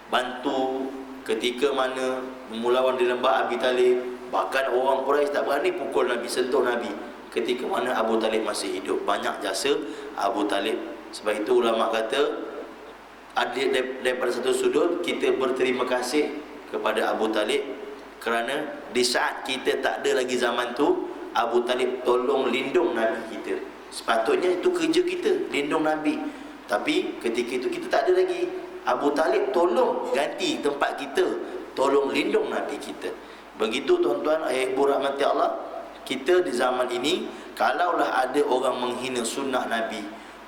Bantu ketika mana melawan di lembah Abi Talib, bahkan orang Quraisy tak berani pukul Nabi, sentuh Nabi ketika mana Abu Talib masih hidup. Banyak jasa Abu Talib. Sebab itu ulama kata, daripada satu sudut kita berterima kasih kepada Abu Talib, kerana di saat kita tak ada lagi zaman tu, Abu Talib tolong lindung Nabi kita. Sepatutnya itu kerja kita, lindung Nabi. Tapi ketika itu kita tak ada lagi, Abu Talib tolong ganti tempat kita, tolong lindung Nabi kita. Begitu, tuan-tuan ayah ibu rahmati Allah, kita di zaman ini, kalaulah ada orang menghina sunnah Nabi,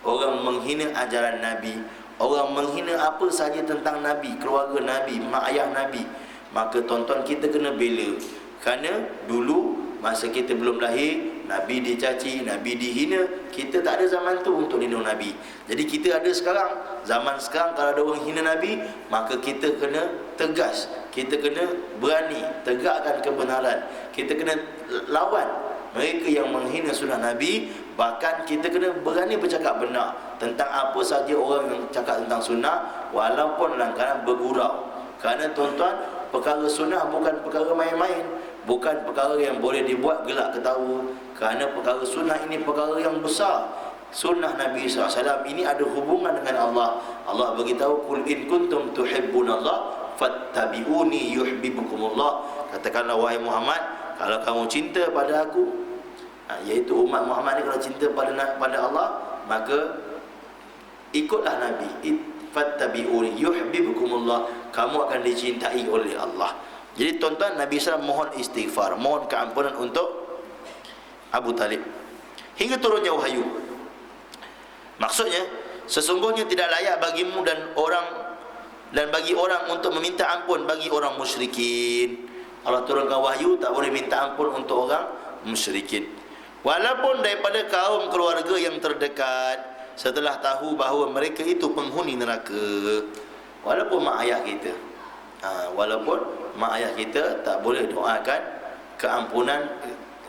orang menghina ajaran Nabi, orang menghina apa saja tentang Nabi, keluarga Nabi, mak ayah Nabi, maka tuan-tuan kita kena bela. Kerana dulu masa kita belum lahir, Nabi dicaci, Nabi dihina, kita tak ada zaman tu untuk lindung Nabi. Jadi kita ada sekarang, zaman sekarang kalau ada orang hina Nabi, maka kita kena tegas, kita kena berani tegakkan kebenaran, kita kena lawan mereka yang menghina sunnah Nabi. Bahkan kita kena berani bercakap benar tentang apa saja orang yang cakap tentang sunnah, walaupun dalam keadaan bergurau. Kerana tuan-tuan, perkara sunnah bukan perkara main-main, bukan perkara yang boleh dibuat gelak ketawa. Kerana perkara sunnah ini perkara yang besar. Sunnah Nabi SAW ini ada hubungan dengan Allah. Allah beritahu, Qul in kuntum tuhibbunallah fattabi'uni yuhibbukumullah. Katakanlah wahai Muhammad, kalau kamu cinta pada aku, Iaitu umat Muhammad ni kalau cinta pada Allah, maka ikutlah Nabi. Fattabi'uni yuhibbukumullah, kamu akan dicintai oleh Allah. Jadi tuan-tuan, Nabi SAW mohon istighfar, mohon keampunan untuk Abu Talib hingga turunnya wahyu. Maksudnya, sesungguhnya tidak layak bagimu dan bagi orang untuk meminta ampun bagi orang musyrikin. Allah turunkan wahyu, tak boleh minta ampun untuk orang musyrikin, walaupun daripada kaum keluarga yang terdekat, setelah tahu bahawa mereka itu penghuni neraka. Walaupun mak ayah kita, walaupun mak ayah kita, tak boleh doakan keampunan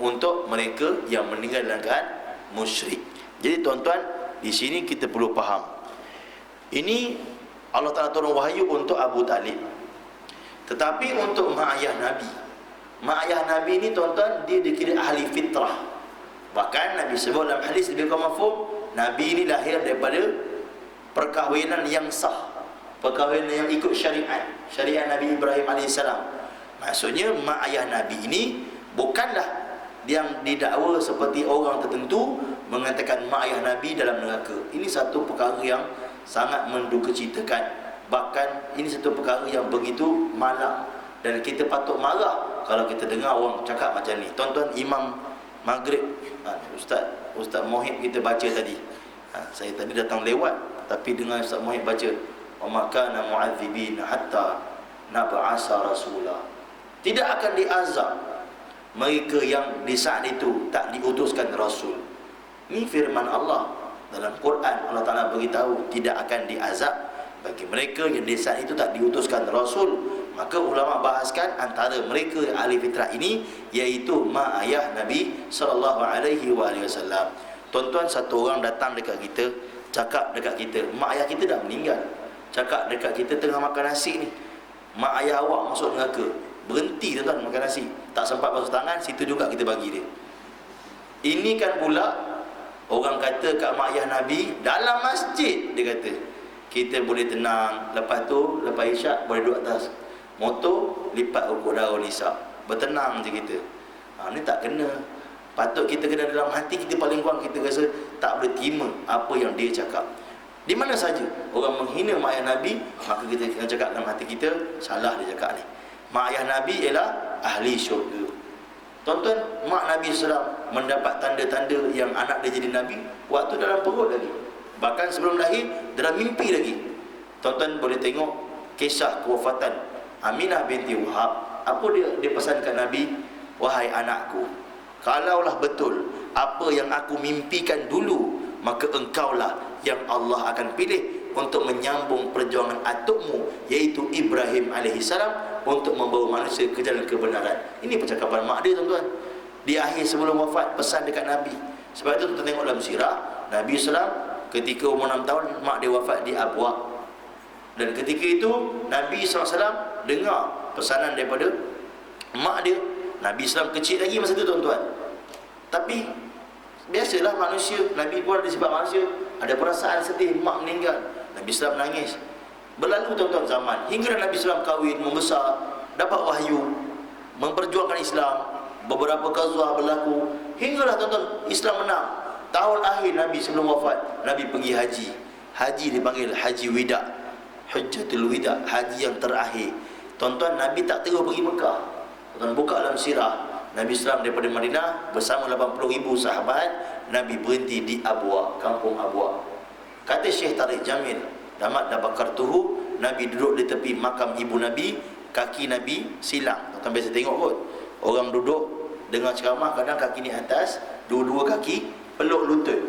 untuk mereka yang meninggal dalam keadaan musyrik. Jadi tuan-tuan, di sini kita perlu faham, ini Allah Ta'ala turun wahyu untuk Abu Talib. Tetapi untuk mak ayah Nabi, mak ayah Nabi ni tuan-tuan, dia dikira ahli fitrah. Bahkan Nabi sebut dalam hadis lebih mafhum, Nabi ini lahir daripada perkahwinan yang sah, perkahwinan yang ikut syariat Nabi Ibrahim AS. Maksudnya mak ayah Nabi ini bukanlah yang didakwa seperti orang tertentu mengatakan mak ayah Nabi dalam neraka. Ini satu perkara yang sangat mendukacitakan. Bahkan ini satu perkara yang begitu malang, dan kita patut marah kalau kita dengar orang cakap macam ni. Tuan-tuan, Imam Maghrib, Ustaz Mohib kita baca tadi, saya tadi datang lewat, tapi dengar Ustaz Mohib baca, wa makana mu'adzibina hatta nab'asa rasula. Tidak akan diazab mereka yang di saat itu tak diutuskan rasul. Ini firman Allah dalam Quran. Allah Ta'ala beritahu tidak akan diazab bagi mereka yang di saat itu tak diutuskan rasul. Maka ulama bahaskan antara mereka ahli fitrah ini, iaitu mak ayah Nabi SAW. Tuan-tuan, satu orang datang dekat kita, cakap dekat kita, mak ayah kita dah meninggal, cakap dekat kita tengah makan nasi ni, mak ayah awak masuk neraka. Berhenti tuan-tuan makan nasi, tak sempat basuh tangan, situ juga kita bagi dia. Ini kan pula orang kata kat mak ayah Nabi dalam masjid, dia kata kita boleh tenang, lepas tu lepas isyak boleh duduk atas motor, lipat rukuk daun isyak, bertenang je kita. Ni tak kena. Patut kita kena dalam hati kita, paling kurang kita rasa tak boleh terima apa yang dia cakap. Di mana saja orang menghina mak ayah Nabi, maka kita kena cakap dalam hati kita, salah dia cakap ni. Mak ayah Nabi ialah ahli syurga. Tuan-tuan, mak Nabi SAW mendapat tanda-tanda yang anak dia jadi Nabi waktu dalam perut lagi. Bahkan sebelum lahir, dalam mimpi lagi. Tuan-tuan boleh tengok kisah kewafatan Aminah binti Wahab. Apa dia pesankan Nabi? Wahai anakku, kalaulah betul apa yang aku mimpikan dulu, maka engkaulah yang Allah akan pilih untuk menyambung perjuangan atukmu, iaitu Ibrahim AS, untuk membawa manusia ke jalan kebenaran. Ini percakapan mak dia, tuan-tuan. Di akhir sebelum wafat, pesan dekat Nabi. Sebab itu kita tengok dalam sirah Nabi SAW, ketika umur 6 tahun mak dia wafat di Abwa. Dan ketika itu Nabi SAW dengar pesanan daripada mak dia. Nabi SAW kecil lagi masa itu, tuan-tuan. Tapi biasalah manusia, Nabi pun ada sebab manusia, ada perasaan sedih mak meninggal. Nabi SAW menangis. Berlalu tuan-tuan zaman, hingga Nabi SAW kahwin, membesar, dapat wahyu, memperjuangkan Islam. Beberapa ghazwah berlaku, hinggalah tuan-tuan Islam menang. Tahun akhir Nabi sebelum wafat, Nabi pergi haji. Haji dipanggil Haji Wida, Hujjatul Wida, haji yang terakhir. Tuan-tuan, Nabi tak terus pergi Mekah. Tuan-tuan buka dalam sirah, Nabi SAW daripada Madinah bersama 80,000 sahabat, Nabi berhenti di Abwa, kampung Abwa. Kata Syekh Tariq Jamil, damat dabakar tuhu, Nabi duduk di tepi makam ibu Nabi, kaki Nabi silang. Tuan-tuan biasa tengok kot, orang duduk dengar ceramah, kadang kaki ni atas, dua-dua kaki peluk lutut.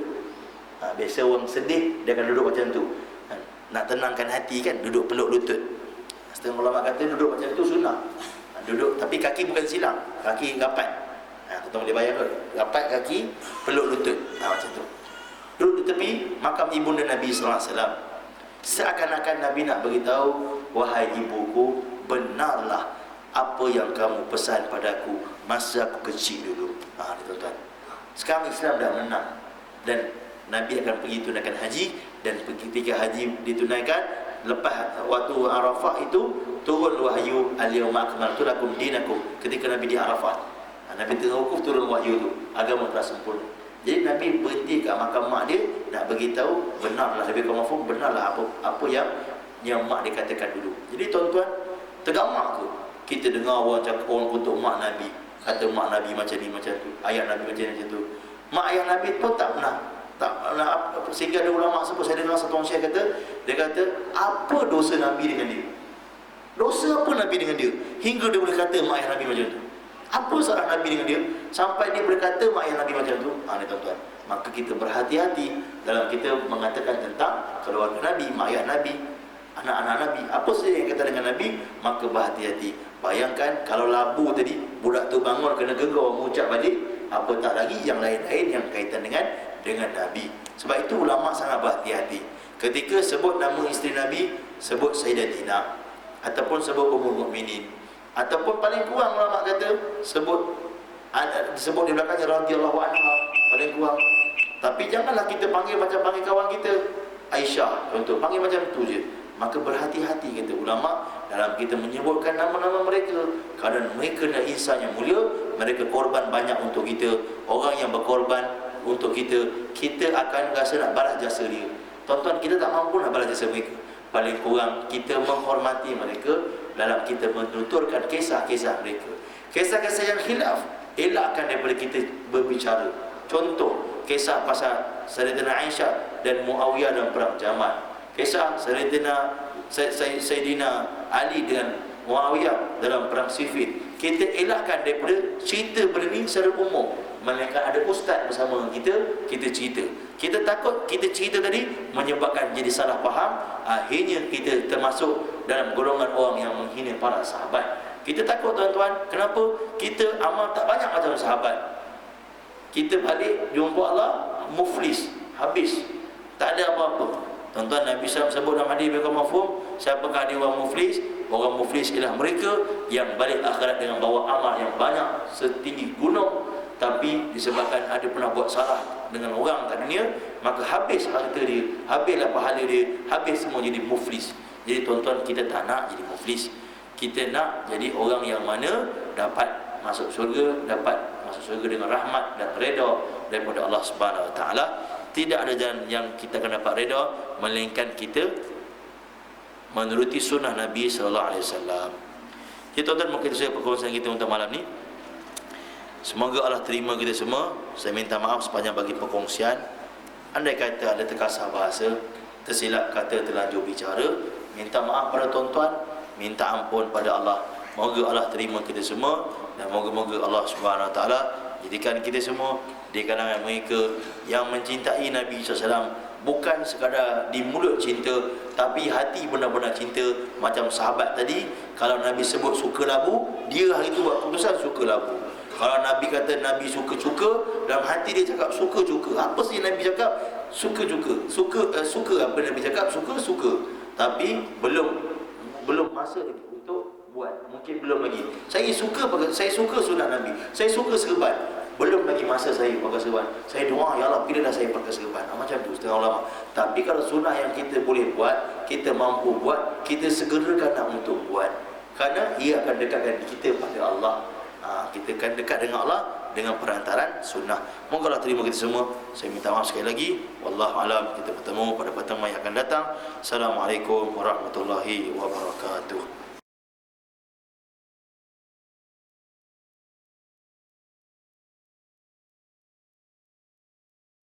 Biasa orang sedih, dia akan duduk macam tu. Nak tenangkan hati kan, duduk peluk lutut. Setengah ulama kata duduk macam tu sunnah. Duduk, tapi kaki bukan silang, kaki rapat. Tuan-tuan boleh bayar kot, rapat kaki, peluk lutut. Macam tu. Duduk di tepi makam ibunda Nabi SAW. Seakan-akan Nabi nak beritahu, wahai ibuku, benarlah apa yang kamu pesan padaku masa aku kecil dulu. Tuan-tuan, sekarang Islam dah menang, dan Nabi akan pergi tunaikan haji. Dan ketika haji ditunaikan, lepas waktu Arafah itu turun wahyu, al-yawma akmaltu lakum dinakum. Ketika Nabi di Arafah, Nabi tengah wukuf turun wahyu tu, agama telah sempurna. Jadi Nabi berhenti kat makam mak dia nak beritahu benarlah, lebih kurang mafhum, benarlah apa yang mak dia katakan dulu. Jadi tuan-tuan, tergamak ke kita dengar orang cakap, orang kutuk mak Nabi, kata mak Nabi macam ni macam tu, ayah Nabi macam tu. Mak ayah Nabi pun tak pernah sehingga ada ulama sebut, saya dengar satu orang syekh kata, dia kata apa dosa Nabi dengan dia? Dosa apa Nabi dengan dia hingga dia boleh kata mak ayah Nabi macam tu? Apa salah Nabi dengan dia sampai dia boleh kata mak ayah Nabi macam tu? Ni tuan-tuan, maka kita berhati-hati dalam kita mengatakan tentang keluarga Nabi, mak ayah Nabi, anak-anak Nabi, apa saja yang kata dengan Nabi, maka berhati-hati. Bayangkan kalau labu tadi, budak tu bangun kena gegar mengucap balik, apa tak lagi yang lain-lain yang kaitan dengan Nabi. Sebab itu ulama sangat berhati-hati ketika sebut nama isteri Nabi, sebut Sayyidatina ataupun sebut Ummul Mukminin, ataupun paling kurang ulama kata disebut di belakangnya radhiyallahu anha, paling kurang. Tapi janganlah kita panggil macam panggil kawan kita Aisyah contoh, panggil macam tu je. Maka berhati-hati kata ulama dalam kita menyebutkan nama-nama mereka, kerana mereka adalah insan yang mulia, mereka korban banyak untuk kita. Orang yang berkorban untuk kita, kita akan rasa nak balas jasa dia. Tuan-tuan, kita tak mampu nak balas jasa mereka. Paling kurang kita menghormati mereka dalam kita menuturkan kisah-kisah mereka. Kisah-kisah yang khilaf, elakkan daripada kita berbicara. Contoh, kisah pasal Sayyidatina Aisyah dan Muawiyah dalam perang Jamal. Kisah Sayyidina Ali dengan Muawiyah dalam perang Siffin. Kita elakkan daripada cerita benda ni secara umum. Melainkan ada ustaz bersama kita cerita. Kita takut kita cerita tadi menyebabkan jadi salah faham, akhirnya kita termasuk dalam golongan orang yang menghina para sahabat. Kita takut tuan-tuan, kenapa? Kita amal tak banyak macam sahabat. Kita balik jumpa Allah muflis, habis, tak ada apa-apa. Tuan-tuan, Nabi SAW sebut dalam hadis yang mafhum, siapakah dia orang muflis? Orang muflis ialah mereka yang balik akhirat dengan bawa amal yang banyak setinggi gunung, tapi disebabkan ada pernah buat salah dengan orang kat dunia, maka habis harta dia, habislah pahala dia, habis semua jadi muflis. Jadi tuan-tuan, kita tak nak jadi muflis. Kita nak jadi orang yang mana dapat masuk syurga, dengan rahmat dan redha daripada Allah Subhanahu Wa Taala. Tidak ada jalan yang kita akan dapat redha melainkan kita menuruti sunnah Nabi sallallahu alaihi wasallam. Jadi tuan-tuan, mungkin saya perkongsian kita untuk malam ni. Semoga Allah terima kita semua. Saya minta maaf sepanjang bagi perkongsian. Andai kata ada terkasar bahasa, tersilap kata, terlanjur bicara, minta maaf pada tuan-tuan, minta ampun pada Allah. Moga Allah terima kita semua, dan moga-moga Allah Subhanahu Wa Taala jadikan kita semua di kalangan mereka yang mencintai Nabi SAW, bukan sekadar di mulut cinta, tapi hati benar-benar cinta. Macam sahabat tadi, kalau Nabi sebut suka labu, dia hari itu buat keputusan suka labu. Kalau Nabi kata Nabi suka-suka, dalam hati dia cakap suka-suka. Apa sih Nabi cakap? Suka-suka. Suka apa Nabi cakap? Suka-suka. Tapi belum masa lagi untuk buat. Mungkin belum lagi. Saya suka sunnah Nabi. Saya suka serban. Belum lagi masa saya pakai serban. Saya doa, ya Allah, pilihlah saya pakai serban. Macam tu setengah ulama. Tapi kalau sunnah yang kita boleh buat, kita mampu buat, kita segerakan nak untuk buat. Kerana ia akan dekatkan kita pada Allah. Kita akan dekat dengan Allah dengan perantaran sunnah. Moga Allah terima kita semua. Saya minta maaf sekali lagi. Wallahu alam. Kita bertemu pada pertemuan yang akan datang. Assalamualaikum warahmatullahi wabarakatuh.